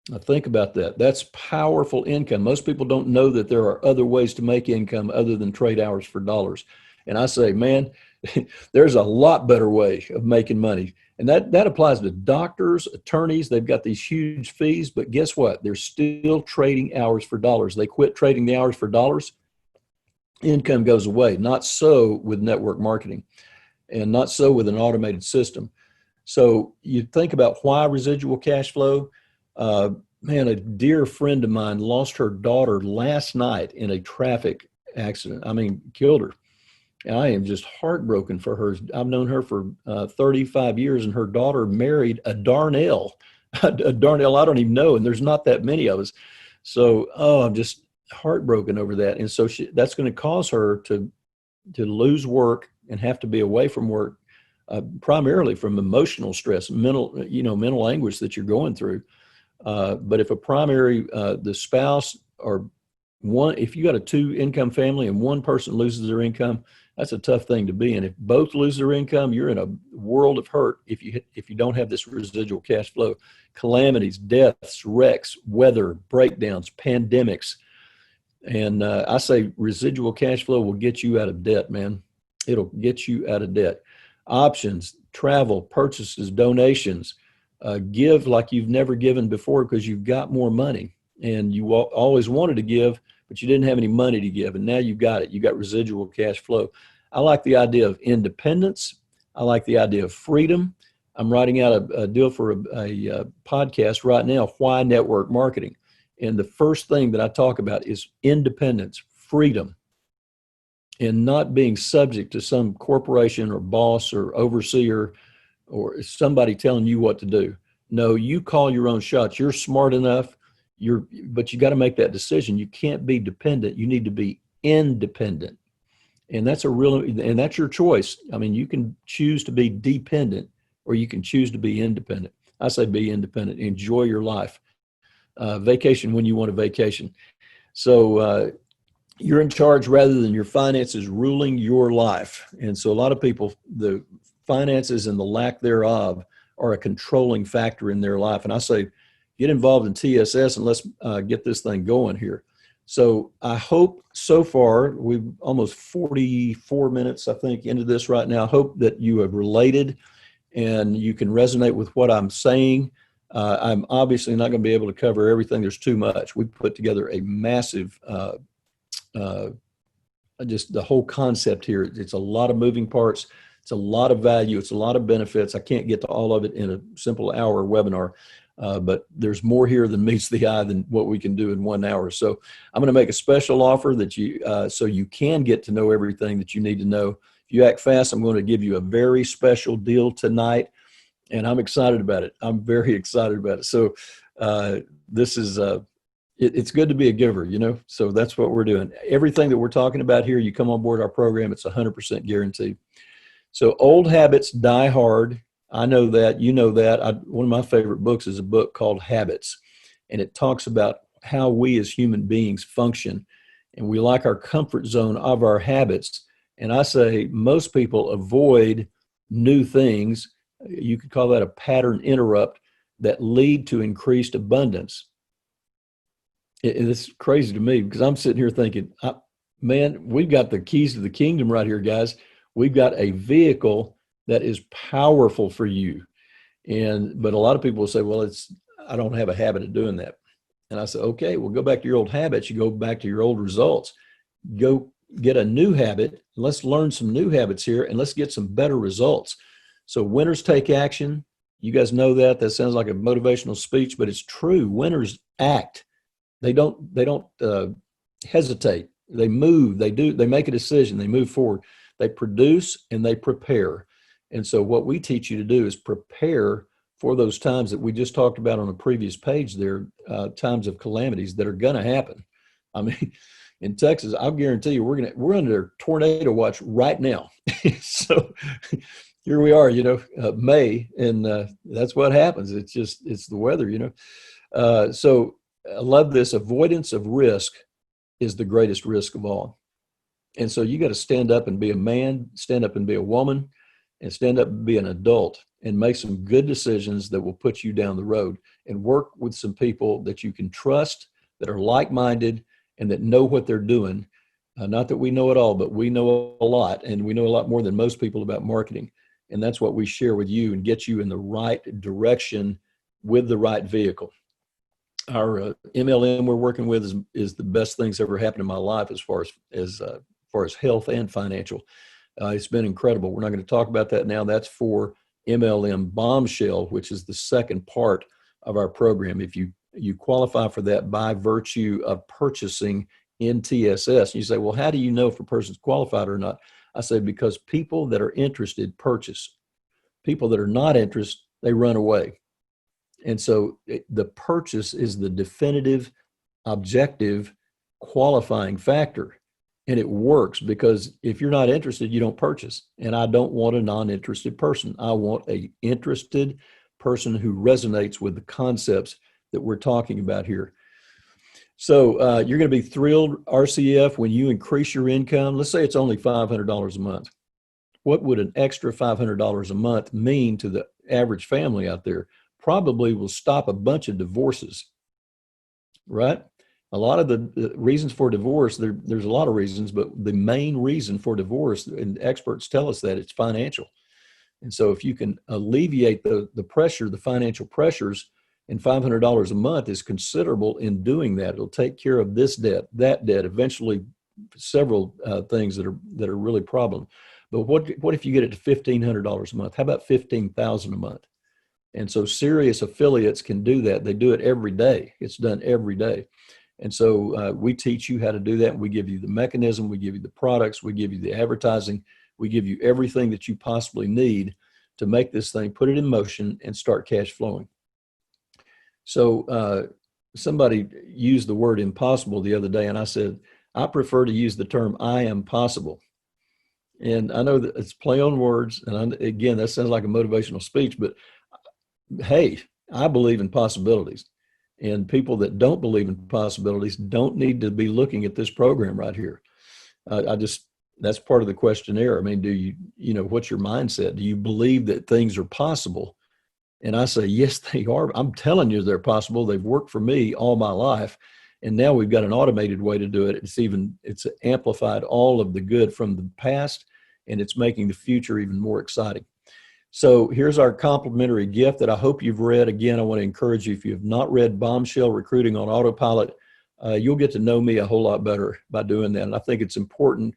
Now think about that. That's powerful income. Most people don't know that there are other ways to make income other than trade hours for dollars. And I say, man, there's a lot better way of making money. And that applies to doctors, attorneys. They've got these huge fees, but guess what? They're still trading hours for dollars. They quit trading the hours for dollars, income goes away. Not so with network marketing, and not so with an automated system. So you think about why residual cash flow. Man, a dear friend of mine lost her daughter last night in a traffic accident. I mean, killed her. And I am just heartbroken for her. I've known her for 35 years, and her daughter married a Darnell. A Darnell I don't even know, and there's not that many of us. So, I'm just heartbroken over that. And so that's going to cause her to lose work and have to be away from work, primarily from emotional stress, mental anguish that you're going through. But if a primary, the spouse or if you got a 2-income family and one person loses their income, that's a tough thing to be in. If both lose their income, you're in a world of hurt if you don't have this residual cash flow. Calamities, deaths, wrecks, weather, breakdowns, pandemics. And I say residual cash flow will get you out of debt, man. It'll get you out of debt. Options, travel, purchases, donations. Give like you've never given before because you've got more money, and you always wanted to give, but you didn't have any money to give, and now you've got it. You got residual cash flow. I like the idea of independence. I like the idea of freedom. I'm writing out a deal for a podcast right now, Why Network Marketing. And the first thing that I talk about is independence, freedom, and not being subject to some corporation or boss or overseer or somebody telling you what to do. No, you call your own shots. You're smart enough, but you got to make that decision. You can't be dependent. You need to be independent. And that's your choice. I mean, you can choose to be dependent or you can choose to be independent. I say be independent. Enjoy your life. Vacation when you want a vacation. So you're in charge rather than your finances ruling your life. And so a lot of people, the finances and the lack thereof are a controlling factor in their life. And I say, get involved in TSS and let's get this thing going here. So I hope so far, we've almost 44 minutes, I think, into this right now. I hope that you have related and you can resonate with what I'm saying. I'm obviously not going to be able to cover everything. There's too much. We put together a massive, just the whole concept here. It's a lot of moving parts. It's a lot of value. It's a lot of benefits. I can't get to all of it in a simple hour webinar, but there's more here than meets the eye than what we can do in 1 hour. So I'm going to make a special offer that so you can get to know everything that you need to know. If you act fast, I'm going to give you a very special deal tonight, and I'm excited about it. I'm very excited about it. So this is it's good to be a giver, so that's what we're doing. Everything that we're talking about here, you come on board our program, it's 100% guaranteed. So old habits die hard. I know that, you know that. One of my favorite books is a book called Habits, and it talks about how we as human beings function, and we like our comfort zone of our habits. And I say most people avoid new things. You could call that a pattern interrupt that lead to increased abundance. It's crazy to me because I'm sitting here thinking, man, we've got the keys to the kingdom right here, guys. We've got a vehicle that is powerful for you. But a lot of people will say, well, I don't have a habit of doing that. And I say, okay, well, go back to your old habits. You go back to your old results. Go get a new habit. Let's learn some new habits here and let's get some better results. So winners take action. You guys know that. That sounds like a motivational speech, but it's true. Winners act. They don't hesitate. They move. They make a decision. They move forward. They produce and they prepare. And so what we teach you to do is prepare for those times that we just talked about on a previous page there, times of calamities that are going to happen. I mean, in Texas, I'll guarantee you we're under tornado watch right now. So here we are, May, and that's what happens. It's the weather, So I love this. Avoidance of risk is the greatest risk of all. And so you got to stand up and be a man, stand up and be a woman, and stand up and be an adult and make some good decisions that will put you down the road, and work with some people that you can trust, that are like-minded, and that know what they're doing. Not that we know it all, but we know a lot, and we know a lot more than most people about marketing. And that's what we share with you and get you in the right direction with the right vehicle. Our MLM we're working with is the best things ever happened in my life as far as health and financial. It's been incredible. We're not going to talk about that now. That's for MLM Bombshell, which is the second part of our program. If you qualify for that by virtue of purchasing NTSS, you say, well, how do you know if a person's qualified or not? I say, because people that are interested purchase. People that are not interested, they run away. And so the purchase is the definitive, objective, qualifying factor. And it works, because if you're not interested, you don't purchase. And I don't want a non-interested person. I want an interested person who resonates with the concepts that we're talking about here. So you're going to be thrilled, RCF, when you increase your income. Let's say it's only $500 a month. What would an extra $500 a month mean to the average family out there? Probably will stop a bunch of divorces, right? A lot of the reasons for divorce, there's a lot of reasons, but the main reason for divorce, and experts tell us that, it's financial. And so if you can alleviate the pressure, the financial pressures, and $500 a month is considerable in doing that. It'll take care of this debt, that debt, eventually several things that are really problem. But what if you get it to $1,500 a month? How about $15,000 a month? And so serious affiliates can do that. They do it every day. It's done every day. And so we teach you how to do that. We give you the mechanism. We give you the products. We give you the advertising. We give you everything that you possibly need to make this thing, put it in motion, and start cash flowing. So somebody used the word impossible the other day, and I said, I prefer to use the term I am possible. And I know that it's play on words. And again, that sounds like a motivational speech, but hey, I believe in possibilities. And people that don't believe in possibilities don't need to be looking at this program right here. That's part of the questionnaire. I mean, what's your mindset? Do you believe that things are possible? And I say, yes, they are. I'm telling you they're possible. They've worked for me all my life. And now we've got an automated way to do it. It's amplified all of the good from the past, and it's making the future even more exciting. So here's our complimentary gift that I hope you've read. Again, I want to encourage you, if you have not read Bombshell Recruiting on Autopilot, you'll get to know me a whole lot better by doing that. And I think it's important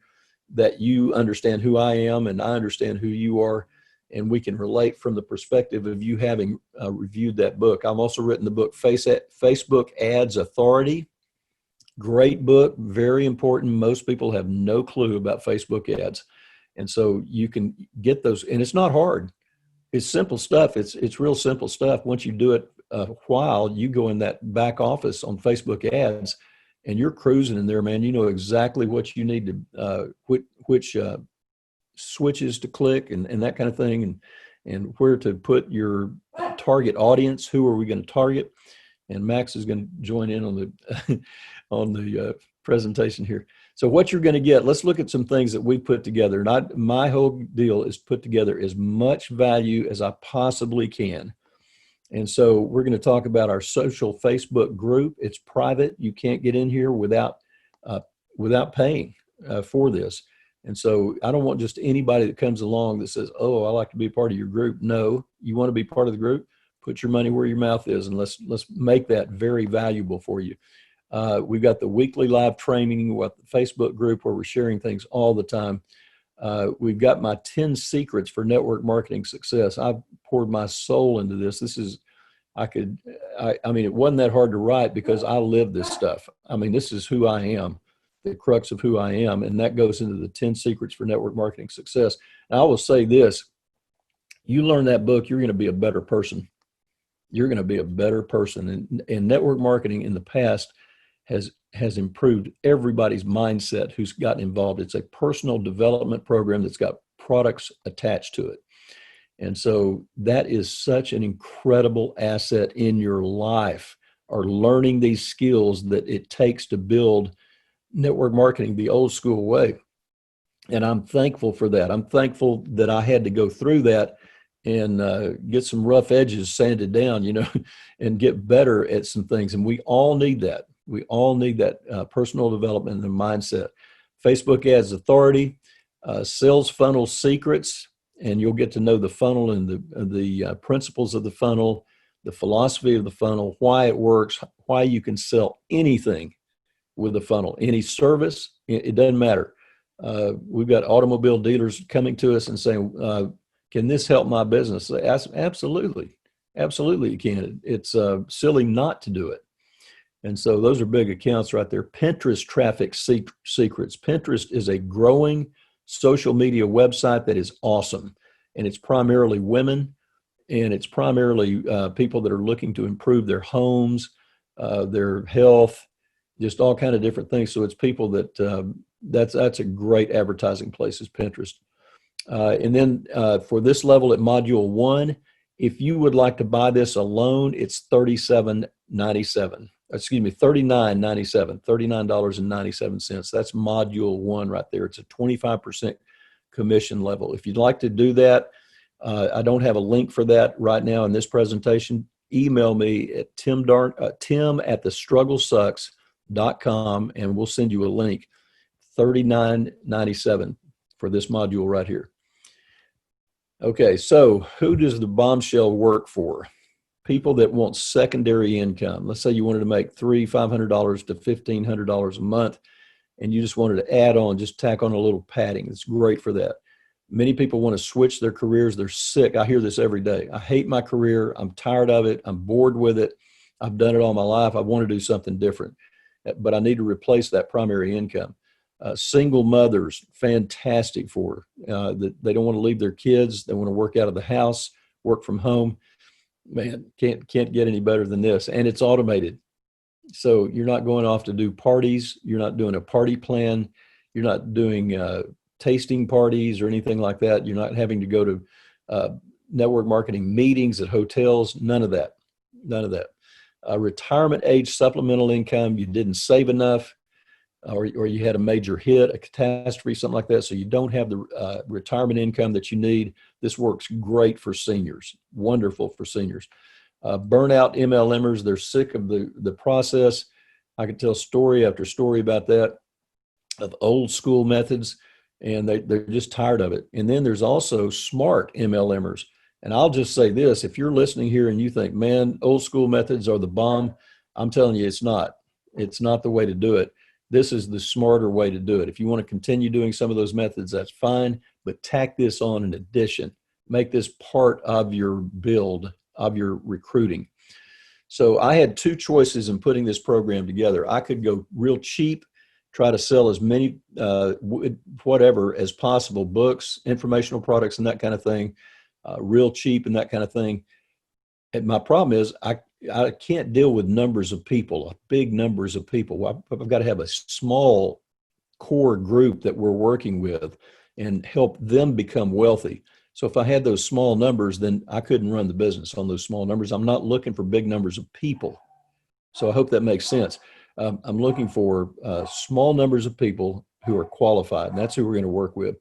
that you understand who I am and I understand who you are, and we can relate from the perspective of you having reviewed that book. I've also written the book, Facebook Ads Authority. Great book, very important. Most people have no clue about Facebook ads. And so you can get those, and it's not hard. It's simple stuff. It's real simple stuff. Once you do it a while, you go in that back office on Facebook ads, and you're cruising in there, man. You know exactly what you need to, which switches to click and that kind of thing, and where to put your target audience. Who are we going to target? And Max is going to join in on the on the presentation here. So what you're going to get, let's look at some things that we put together. My whole deal is put together as much value as I possibly can. And so we're going to talk about our social Facebook group. It's private. You can't get in here without paying for this. And so I don't want just anybody that comes along that says, oh, I like to be a part of your group. No, you want to be part of the group? Put your money where your mouth is, and let's make that very valuable for you. We've got the weekly live training with the Facebook group where we're sharing things all the time. We've got my 10 secrets for network marketing success. I've poured my soul into this. I mean, it wasn't that hard to write because I live this stuff. I mean, this is who I am, the crux of who I am. And that goes into the 10 secrets for network marketing success. And I will say this, you learn that book, you're going to be a better person. You're going to be a better person. And network marketing in the past has improved everybody's mindset who's gotten involved. It's a personal development program that's got products attached to it. And so that is such an incredible asset in your life, are learning these skills that it takes to build network marketing the old school way. And I'm thankful for that. I'm thankful that I had to go through that and get some rough edges sanded down, and get better at some things. And we all need that. We all need that personal development and mindset. Facebook Ads Authority, Sales Funnel Secrets, and you'll get to know the funnel and the principles of the funnel, the philosophy of the funnel, why it works, why you can sell anything with a funnel, any service. It doesn't matter. We've got automobile dealers coming to us and saying, can this help my business? Absolutely. Absolutely, you can. It's silly not to do it. And so those are big accounts right there. Pinterest traffic secrets. Pinterest is a growing social media website that is awesome. And it's primarily women, and it's primarily people that are looking to improve their homes, their health, just all kind of different things. So it's people that that's a great advertising place is Pinterest. And then for this level at Module 1, if you would like to buy this alone, it's $37.97. Excuse me, $39.97, $39.97. That's Module 1 right there. It's a 25% commission level. If you'd like to do that, I don't have a link for that right now in this presentation. Email me at tim@thestrugglesucks.com and we'll send you a link. $39.97 for this module right here. Okay, so who does the bombshell work for? People that want secondary income. Let's say you wanted to make $500 to $1,500 a month, and you just wanted to add on, just tack on a little padding. It's great for that. Many people want to switch their careers. They're sick. I hear this every day. I hate my career. I'm tired of it. I'm bored with it. I've done it all my life. I want to do something different, but I need to replace that primary income. Single mothers, fantastic for they don't want to leave their kids. They want to work out of the house, work from home. Man, can't get any better than this. And it's automated. So you're not going off to do parties. You're not doing a party plan. You're not doing tasting parties or anything like that. You're not having to go to network marketing meetings at hotels. None of that. None of that. Retirement age supplemental income. You didn't save enough. Or you had a major hit, a catastrophe, something like that, so you don't have the retirement income that you need. This works great for seniors, wonderful for seniors. Burnout MLMers, they're sick of the process. I could tell story after story about that, of old school methods, and they're just tired of it. And then there's also smart MLMers. And I'll just say this, if you're listening here and you think, man, old school methods are the bomb, I'm telling you it's not. It's not the way to do it. This is the smarter way to do it. If you want to continue doing some of those methods, that's fine, but tack this on in addition. Make this part of your build, of your recruiting. So I had two choices in putting this program together. I could go real cheap, try to sell as many, whatever as possible, books, informational products, and that kind of thing, real cheap and that kind of thing. And my problem is I can't deal with numbers of people, big numbers of people. I've got to have a small core group that we're working with and help them become wealthy. So if I had those small numbers, then I couldn't run the business on those small numbers. I'm not looking for big numbers of people. So I hope that makes sense. I'm looking for small numbers of people who are qualified, and that's who we're going to work with.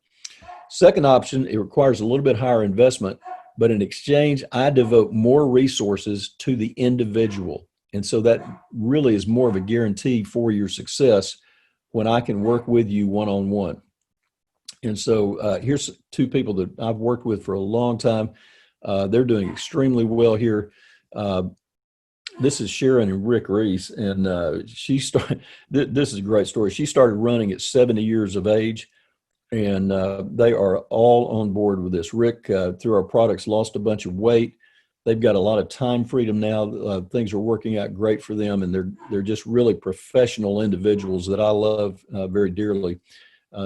Second option, it requires a little bit higher investment, but in exchange, I devote more resources to the individual. And so that really is more of a guarantee for your success when I can work with you one-on-one. And so here's two people that I've worked with for a long time. They're doing extremely well here. This is Sharon and Rick Reese, and she started, this is a great story. She started running at 70 years of age. And they are all on board with this. Rick, through our products, lost a bunch of weight. They've got a lot of time freedom now. Things are working out great for them, and they're just really professional individuals that I love very dearly.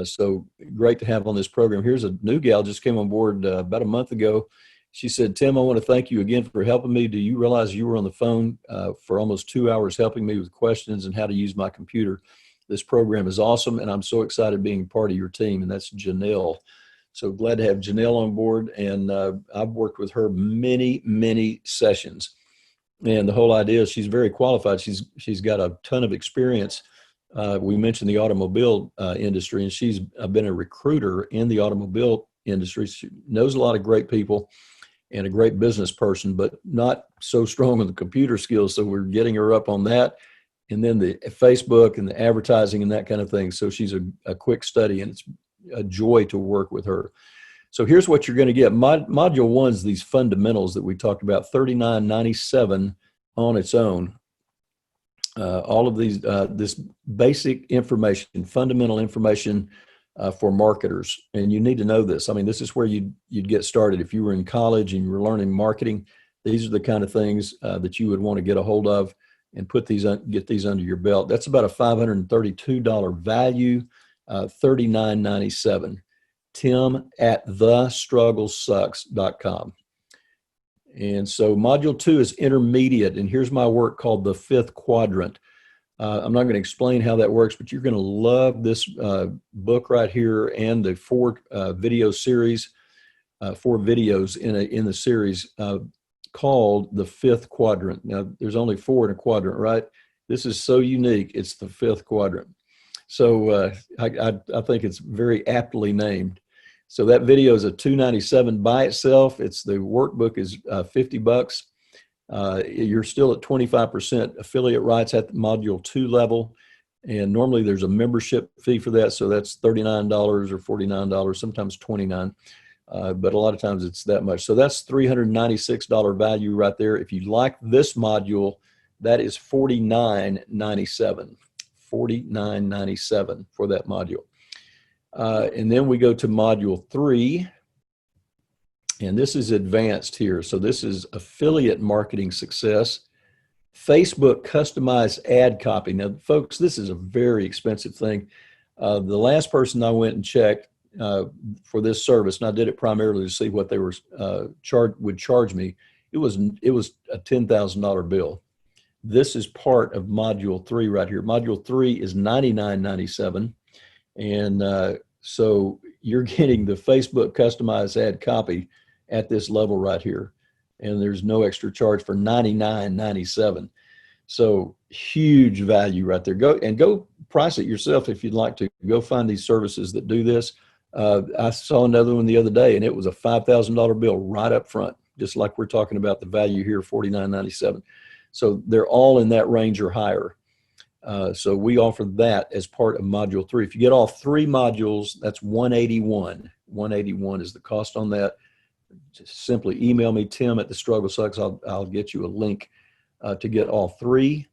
So great to have on this program. Here's a new gal just came on board about a month ago. She said, Tim, I want to thank you again for helping me. Do you realize you were on the phone for almost 2 hours helping me with questions and how to use my computer? This program is awesome, and I'm so excited being part of your team, and that's Janelle. So glad to have Janelle on board, and I've worked with her many, many sessions. And the whole idea is she's very qualified. She's got a ton of experience We mentioned the automobile industry, and she's been a recruiter in the automobile industry. She knows a lot of great people and a great business person, but not so strong on the computer skills. So we're getting her up on that. And then the Facebook and the advertising and that kind of thing. So she's a quick study, and it's a joy to work with her. So here's what you're going to get. Module 1 is these fundamentals that we talked about, $39.97 on its own. All of these, this basic information, fundamental information for marketers. And you need to know this. I mean, this is where you'd get started. If you were in college and you were learning marketing, these are the kind of things that you would want to get a hold of and get these under your belt. That's about a $532 value, $39.97. Tim at thestrugglesucks.com. And so module 2 is intermediate, and here's my work called the 5th quadrant. I'm not going to explain how that works, but you're going to love this book right here and the 4 video series, 4 videos in the series called the 5th quadrant. Now, there's only 4 in a quadrant, right? This is so unique. It's the 5th quadrant. So I think it's very aptly named. So that video is a $297 by itself. The workbook is $50. You're still at 25% affiliate rights at the module 2 level. And normally there's a membership fee for that. So that's $39 or $49, sometimes $29. But a lot of times it's that much. So that's $396 value right there. If you like this module, that is $49.97. $49.97 for that module. And then we go to module 3, and this is advanced here. So this is affiliate marketing success, Facebook customized ad copy. Now, folks, this is a very expensive thing. The last person I went and checked for this service, and I did it primarily to see what they were would charge me, it was a $10,000 bill. This is part of module 3 right here. Module 3 is $99.97. And so you're getting the Facebook customized ad copy at this level right here. And there's no extra charge for $99.97. So huge value right there. Go price it yourself if you'd like to. Go find these services that do this. I saw another one the other day, and it was a $5,000 bill right up front, just like we're talking about the value here, $49.97. So they're all in that range or higher. So we offer that as part of module 3. If you get all 3 modules, that's $181. $181 is the cost on that. Just simply email me, Tim at thestrugglesucks. I'll get you a link to get all 3.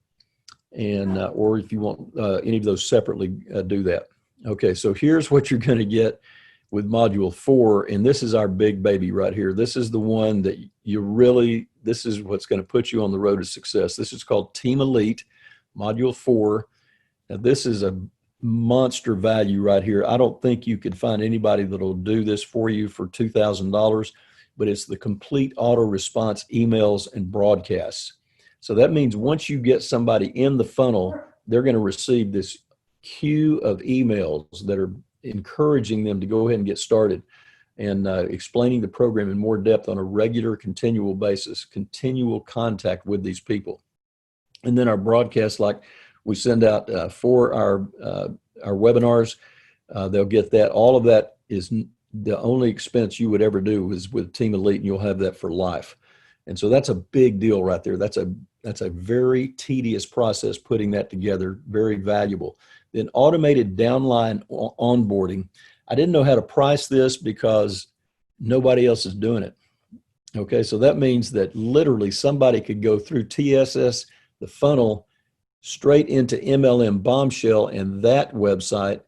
And or if you want any of those separately, do that. Okay, so here's what you're going to get with module 4, and this is our big baby right here. This is the one that this is what's going to put you on the road to success. This is called Team Elite, module 4. Now, this is a monster value right here. I don't think you could find anybody that'll do this for you for $2,000, but it's the complete auto response emails and broadcasts. So that means once you get somebody in the funnel, they're going to receive this queue of emails that are encouraging them to go ahead and get started, and explaining the program in more depth on a regular, continual basis, continual contact with these people. And then our broadcasts, like we send out for our webinars, they'll get that. All of that is the only expense you would ever do is with Team Elite, and you'll have that for life. And so that's a big deal right there. That's a very tedious process putting that together, very valuable. Then automated downline onboarding. I didn't know how to price this because nobody else is doing it. Okay, so that means that literally somebody could go through TSS, the funnel, straight into MLM Bombshell and that website.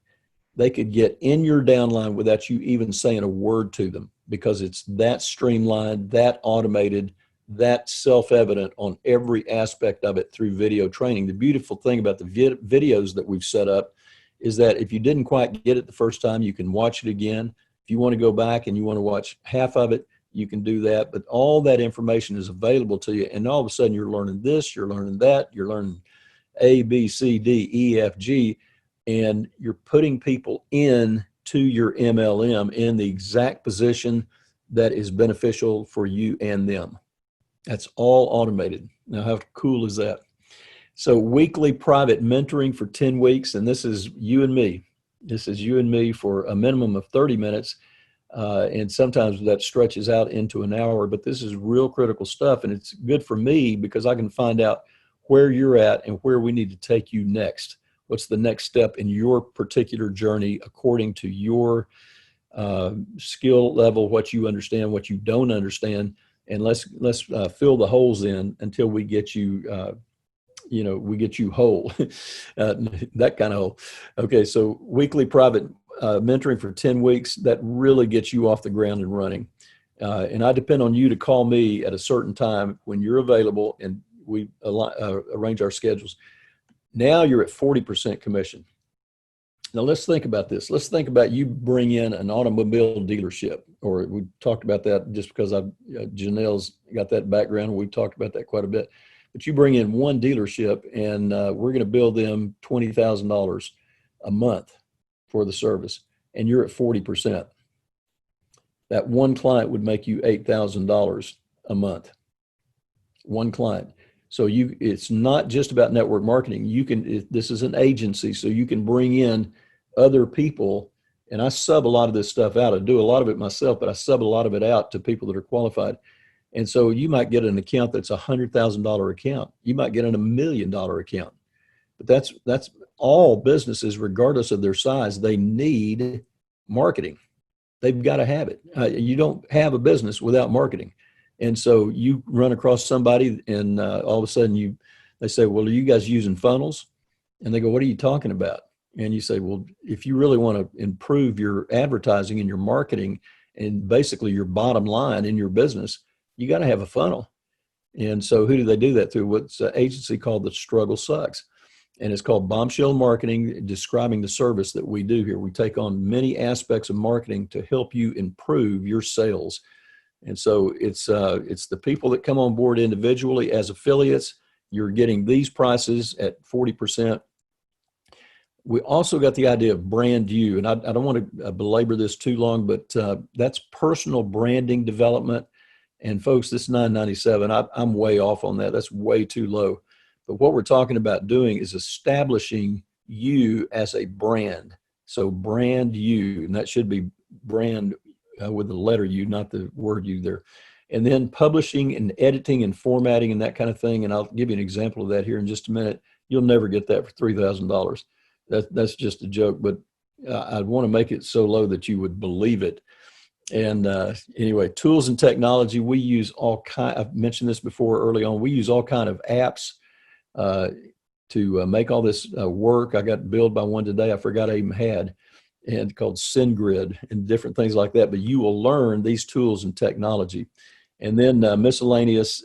They could get in your downline without you even saying a word to them, because it's that streamlined, that automated, that self-evident on every aspect of it through video training. The beautiful thing about the videos that we've set up is that if you didn't quite get it the first time, you can watch it again. If you want to go back and you want to watch half of it, you can do that. But all that information is available to you. And all of a sudden you're learning this, you're learning that, you're learning A, B, C, D, E, F, G, and you're putting people in to your MLM in the exact position that is beneficial for you and them. That's all automated. Now, how cool is that? So weekly private mentoring for 10 weeks. And this is you and me. This is you and me for a minimum of 30 minutes. And sometimes that stretches out into an hour, but this is real critical stuff. And it's good for me because I can find out where you're at and where we need to take you next. What's the next step in your particular journey according to your skill level, what you understand, what you don't understand, and let's fill the holes in until we get you, we get you whole, that kind of hole. Okay, so weekly private mentoring for 10 weeks, that really gets you off the ground and running. And I depend on you to call me at a certain time when you're available, and we arrange our schedules. Now you're at 40% commission. Now let's think about this. Let's think about you bring in an automobile dealership, or we talked about that just because Janelle's got that background. We've talked about that quite a bit. But you bring in one dealership, and we're going to bill them $20,000 a month for the service, and you're at 40%. That one client would make you $8,000 a month. One client. So it's not just about network marketing. This is an agency, so you can bring in other people, and I sub a lot of this stuff out. I do a lot of it myself, but I sub a lot of it out to people that are qualified. And so you might get an account that's $100,000 account. You might get a $1 million account. But that's all businesses, regardless of their size, they need marketing. They've got to have it. You don't have a business without marketing. And so you run across somebody, and all of a sudden they say, well, are you guys using funnels? And they go, what are you talking about? And you say, well, if you really want to improve your advertising and your marketing and basically your bottom line in your business, you got to have a funnel. And so who do they do that through? What's an agency called The Struggle Sucks. And it's called Bombshell Marketing, describing the service that we do here. We take on many aspects of marketing to help you improve your sales. And so it's the people that come on board individually as affiliates. You're getting these prices at 40%. We also got the idea of brand you, and I don't want to belabor this too long, but that's personal branding development. And folks, this is $9.97. I'm way off on that. That's way too low. But what we're talking about doing is establishing you as a brand. So brand you, and that should be brand with the letter U, not the word you there. And then publishing and editing and formatting and that kind of thing. And I'll give you an example of that here in just a minute. You'll never get that for $3,000. That's just a joke, but I'd want to make it so low that you would believe it. And anyway, tools and technology, we use all kind. I've mentioned this before early on. We use all kind of apps to make all this work. I got billed by one today I forgot I even had, and called SendGrid and different things like that. But you will learn these tools and technology, and then miscellaneous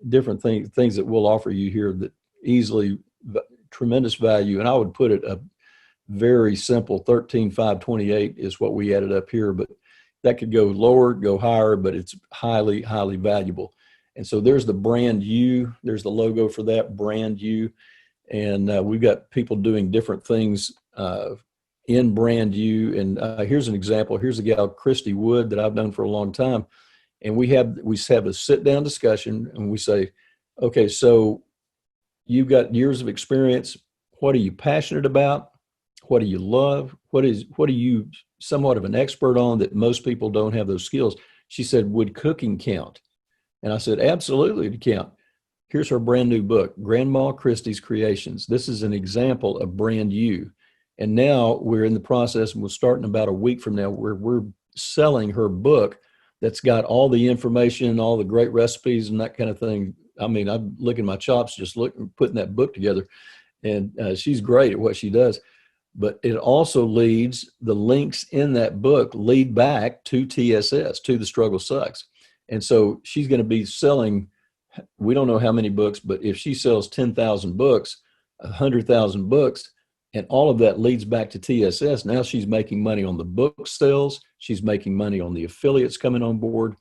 different things that we'll offer you here that easily tremendous value. And I would put it a very simple 13,528 is what we added up here, but that could go lower, go higher, but it's highly, highly valuable. And so there's the brand you, there's the logo for that, brand you. And we've got people doing different things in brand you. And here's an example. Here's a gal, Christy Wood, that I've known for a long time. And we have a sit down discussion, and we say, okay, so you've got years of experience. What are you passionate about? What do you love? What are you somewhat of an expert on that most people don't have those skills? She said, would cooking count? And I said, absolutely, it count. Here's her brand new book, Grandma Christie's Creations. This is an example of brand you. And now we're in the process, and we'll start in about a week from now, where we're selling her book that's got all the information, all the great recipes and that kind of thing. I mean, I'm licking my chops just putting that book together. And she's great at what she does. But it also leads, the links in that book lead back to TSS, to The Struggle Sucks. And so she's going to be selling, we don't know how many books, but if she sells 10,000 books, 100,000 books, and all of that leads back to TSS, now she's making money on the book sales. She's making money on the affiliates coming on board.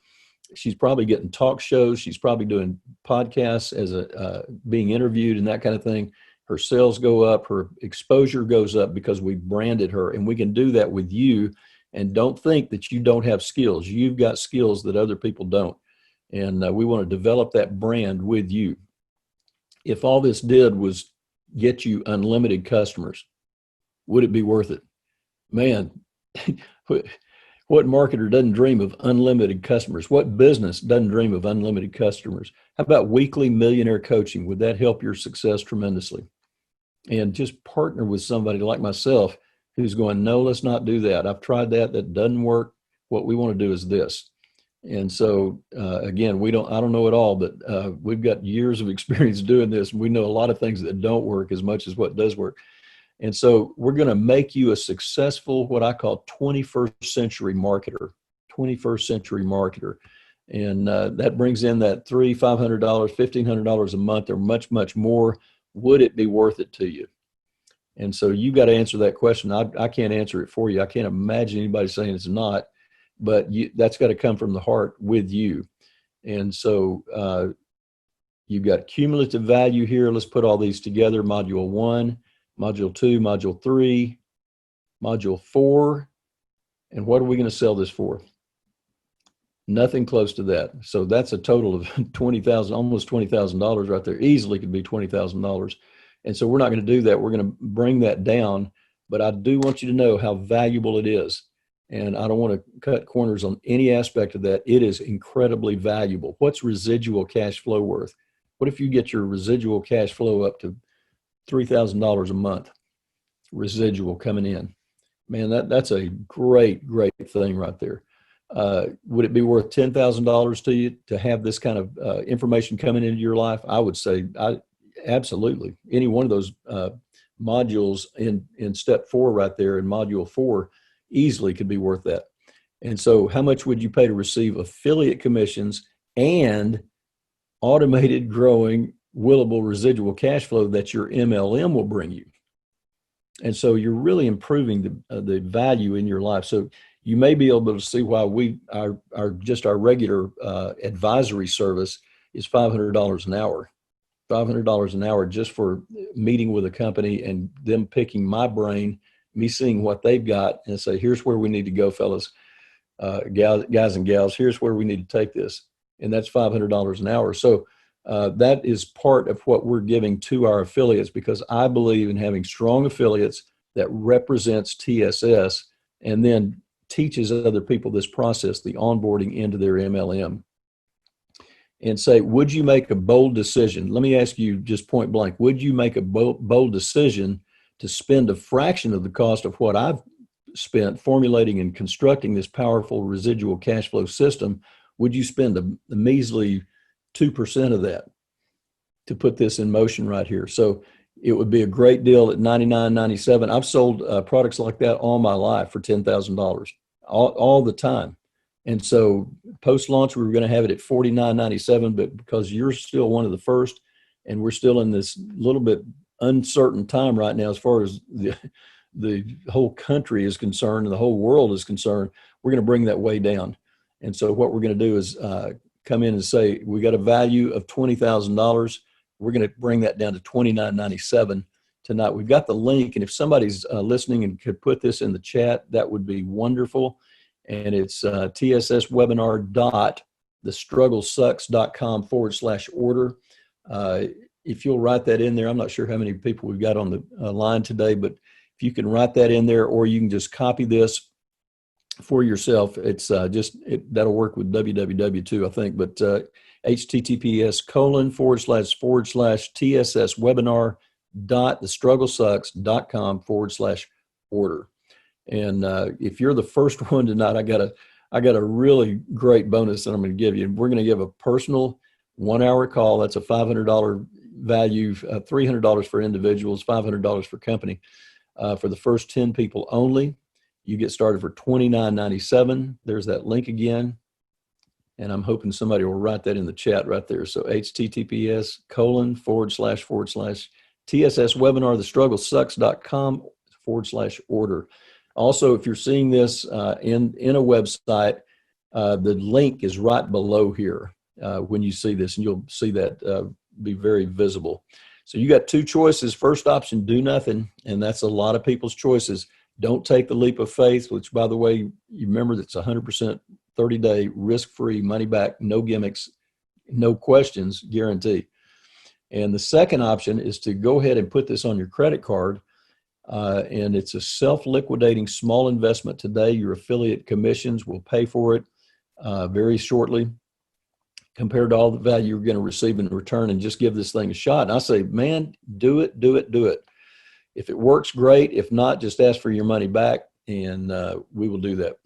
She's probably getting talk shows. She's probably doing podcasts as being interviewed and that kind of thing. Her sales go up, her exposure goes up because we branded her, and we can do that with you. And don't think that you don't have skills. You've got skills that other people don't. And we want to develop that brand with you. if all this did was get you unlimited customers, would it be worth it? Man, what marketer doesn't dream of unlimited customers? What business doesn't dream of unlimited customers? How about weekly millionaire coaching? Would that help your success tremendously? And just partner with somebody like myself who's going, no, let's not do that. I've tried that. That doesn't work. What we want to do is this. And so, again, I don't know it all, but we've got years of experience doing this. And we know a lot of things that don't work as much as what does work. And so we're going to make you a successful, what I call 21st century marketer, 21st century marketer. And that brings in that $300, $500, $1,500 a month or much, much more. Would it be worth it to you? And so you got to answer that question. I can't answer it for you. I can't imagine anybody saying it's not, but that's got to come from the heart with you. And so you've got cumulative value here. Let's put all these together. Module 1, Module 2, Module 3, Module 4. And what are we going to sell this for? Nothing close to that. So that's a total of $20,000, almost $20,000 right there. Easily could be $20,000. And so we're not going to do that. We're going to bring that down. But I do want you to know how valuable it is. And I don't want to cut corners on any aspect of that. It is incredibly valuable. What's residual cash flow worth? What if you get your residual cash flow up to $3,000 a month, residual coming in? Man, that's a great, great thing right there. Would it be worth $10,000 to you to have this kind of information coming into your life? I would say absolutely. Any one of those modules in step 4 right there in module 4 easily could be worth that. And so how much would you pay to receive affiliate commissions and automated growing willable residual cash flow that your MLM will bring you? And so you're really improving the value in your life. So you may be able to see why our regular advisory service is $500 an hour. $500 an hour just for meeting with a company and them picking my brain, me seeing what they've got and say, here's where we need to go, fellas, guys and gals, here's where we need to take this. And that's $500 an hour. So that is part of what we're giving to our affiliates, because I believe in having strong affiliates that represents TSS and then teaches other people this process, the onboarding into their MLM. And say, would you make a bold decision? Let me ask you just point blank, would you make a bold decision to spend a fraction of the cost of what I've spent formulating and constructing this powerful residual cash flow system? Would you spend a measly 2% of that to put this in motion right here? So it would be a great deal at $99.97. I've sold products like that all my life for $10,000, all the time. And so post-launch, we were going to have it at $49.97, but because you're still one of the first, and we're still in this little bit uncertain time right now as far as the whole country is concerned and the whole world is concerned, we're going to bring that way down. And so what we're going to do is come in and say, we got a value of $20,000. We're going to bring that down to $29.97 tonight. We've got the link, and if somebody's listening and could put this in the chat, that would be wonderful. And it's tsswebinar.thestrugglesucks.com/order. If you'll write that in there, I'm not sure how many people we've got on the line today, but if you can write that in there, or you can just copy this for yourself, it's that'll work with www too, I think, but https://tsswebinar.thestrugglesucks.com/order. And if you're the first one tonight, I got a really great bonus that I'm going to give you. We're going to give a personal 1-hour call. That's a $500 value, $300 for individuals, $500 for company. For the first 10 people only, you get started for $29.97. There's that link again. And I'm hoping somebody will write that in the chat right there. So https://tsswebinar.thestrugglesucks.com/order. Also, if you're seeing this in a website, the link is right below here when you see this, and you'll see that be very visible. So you got 2 choices. First option, do nothing, and that's a lot of people's choices. Don't take the leap of faith, which, by the way, you remember that's 100% 30-day risk-free, money-back, no gimmicks, no questions guarantee. And the second option is to go ahead and put this on your credit card. And it's a self-liquidating small investment today. Your affiliate commissions will pay for it very shortly compared to all the value you're going to receive in return, and just give this thing a shot. And I say, man, do it, do it, do it. If it works, great. If not, just ask for your money back, and we will do that.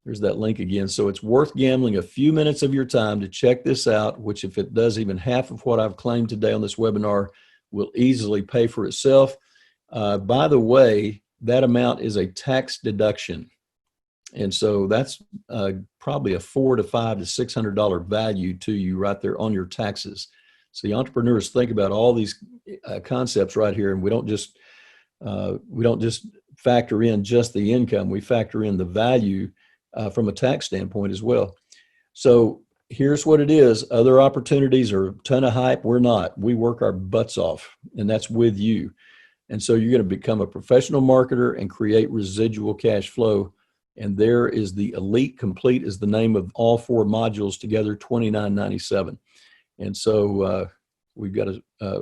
There's that link again. So it's worth gambling a few minutes of your time to check this out, which if it does even half of what I've claimed today on this webinar, will easily pay for itself. By the way, that amount is a tax deduction. And so that's probably a $400 to $500 to $600 value to you right there on your taxes. So the entrepreneurs think about all these concepts right here, and we don't just factor in just the income. We factor in the value from a tax standpoint as well. So here's what it is. Other opportunities are a ton of hype. We're not. We work our butts off, and that's with you. And so you're going to become a professional marketer and create residual cash flow. And there is the Elite Complete is the name of all 4 modules together, $29.97. And so we've got a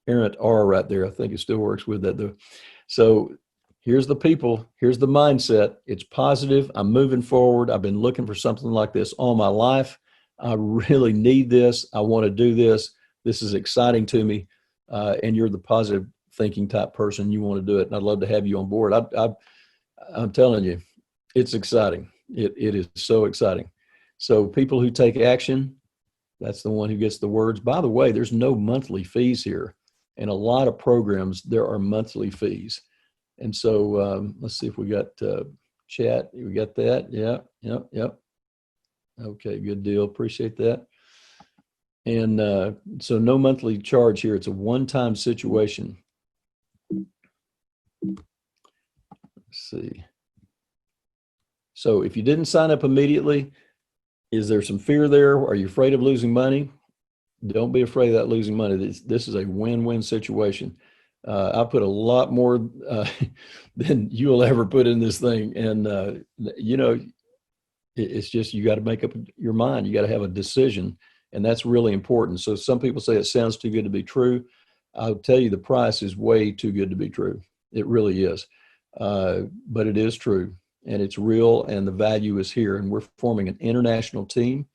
errant R right there. I think it still works with that though. So here's the people, here's the mindset. It's positive. I'm moving forward. I've been looking for something like this all my life. I really need this. I want to do this. This is exciting to me. And you're the positive thinking type person. You want to do it. And I'd love to have you on board. I'm telling you, it's exciting. It is so exciting. So people who take action, that's the one who gets the words. By the way, there's no monthly fees here. And a lot of programs, there are monthly fees. And so let's see if we got chat. We got that. Yeah. Okay, good deal. Appreciate that. And so no monthly charge here. It's a one-time situation. Let's see. So if you didn't sign up immediately, is there some fear there? Are you afraid of losing money? Don't be afraid of that losing money. This is a win-win situation. I put a lot more than you will ever put in this thing. And, it's just, you got to make up your mind. You got to have a decision. And that's really important. So some people say it sounds too good to be true. I'll tell you the price is way too good to be true. It really is. But it is true. And it's real, and the value is here. And we're forming an international team.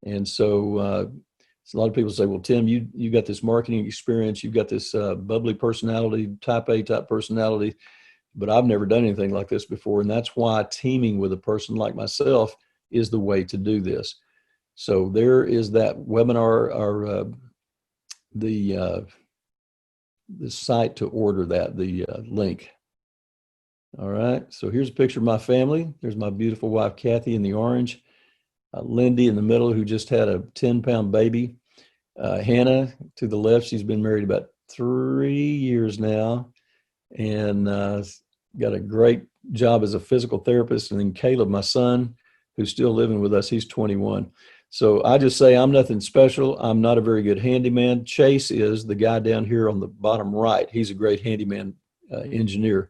And so a lot of people say, well, Tim, you got this marketing experience. You've got this bubbly personality, type A type personality, but I've never done anything like this before. And that's why teaming with a person like myself is the way to do this. So there is that webinar, or the site to order that, the link. All right, so here's a picture of my family. There's my beautiful wife, Kathy, in the orange. Lindy in the middle, who just had a 10-pound baby. Hannah to the left, she's been married about 3 years now, and got a great job as a physical therapist. And then Caleb, my son, who's still living with us, he's 21. So I just say I'm nothing special. I'm not a very good handyman. Chase is the guy down here on the bottom right. He's a great handyman engineer.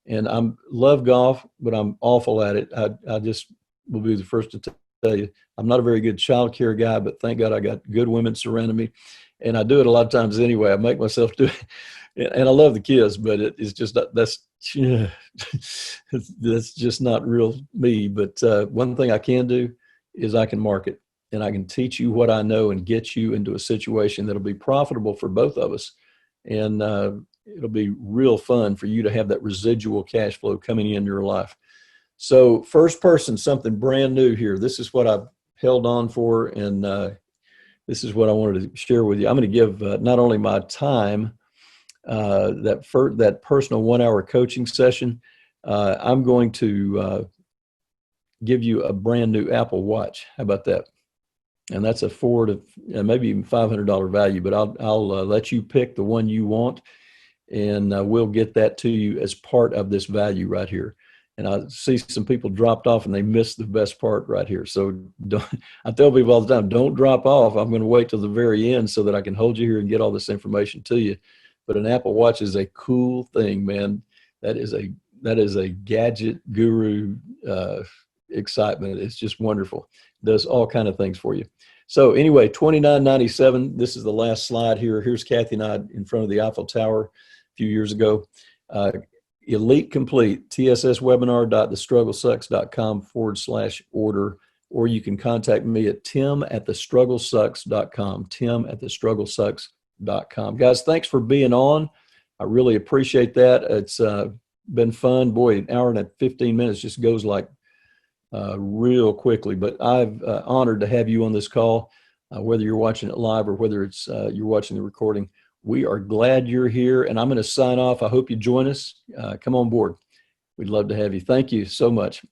And I love golf, but I'm awful at it. I just will be the first to tell you, I'm not a very good child care guy, but thank God I got good women surrounding me. And I do it a lot of times anyway. I make myself do it. And I love the kids, but it's just, that's just not real me. But one thing I can do is I can market, and I can teach you what I know and get you into a situation that'll be profitable for both of us. And it'll be real fun for you to have that residual cash flow coming in your life. So first person, something brand new here. This is what I've held on for, and this is what I wanted to share with you. I'm going to give not only my time, that personal 1-hour coaching session, I'm going to give you a brand new Apple Watch. How about that? And that's a $400 to maybe even $500 value, but I'll let you pick the one you want, and we'll get that to you as part of this value right here. And I see some people dropped off and they missed the best part right here. So I tell people all the time, don't drop off. I'm going to wait till the very end so that I can hold you here and get all this information to you. But an Apple Watch is a cool thing, man. That is a gadget guru excitement. It's just wonderful. It does all kind of things for you. So anyway, $29.97. This is the last slide here. Here's Kathy and I in front of the Eiffel Tower a few years ago. Elite Complete, tsswebinar.thestrugglesucks.com/order, or you can contact me at tim@thestrugglesucks.com, tim@thestrugglesucks.com. Guys, thanks for being on. I really appreciate that. It's been fun. Boy, an hour and 15 minutes just goes like real quickly, but I'm honored to have you on this call, whether you're watching it live or whether it's you're watching the recording. We are glad you're here, and I'm going to sign off. I hope you join us. Come on board. We'd love to have you. Thank you so much.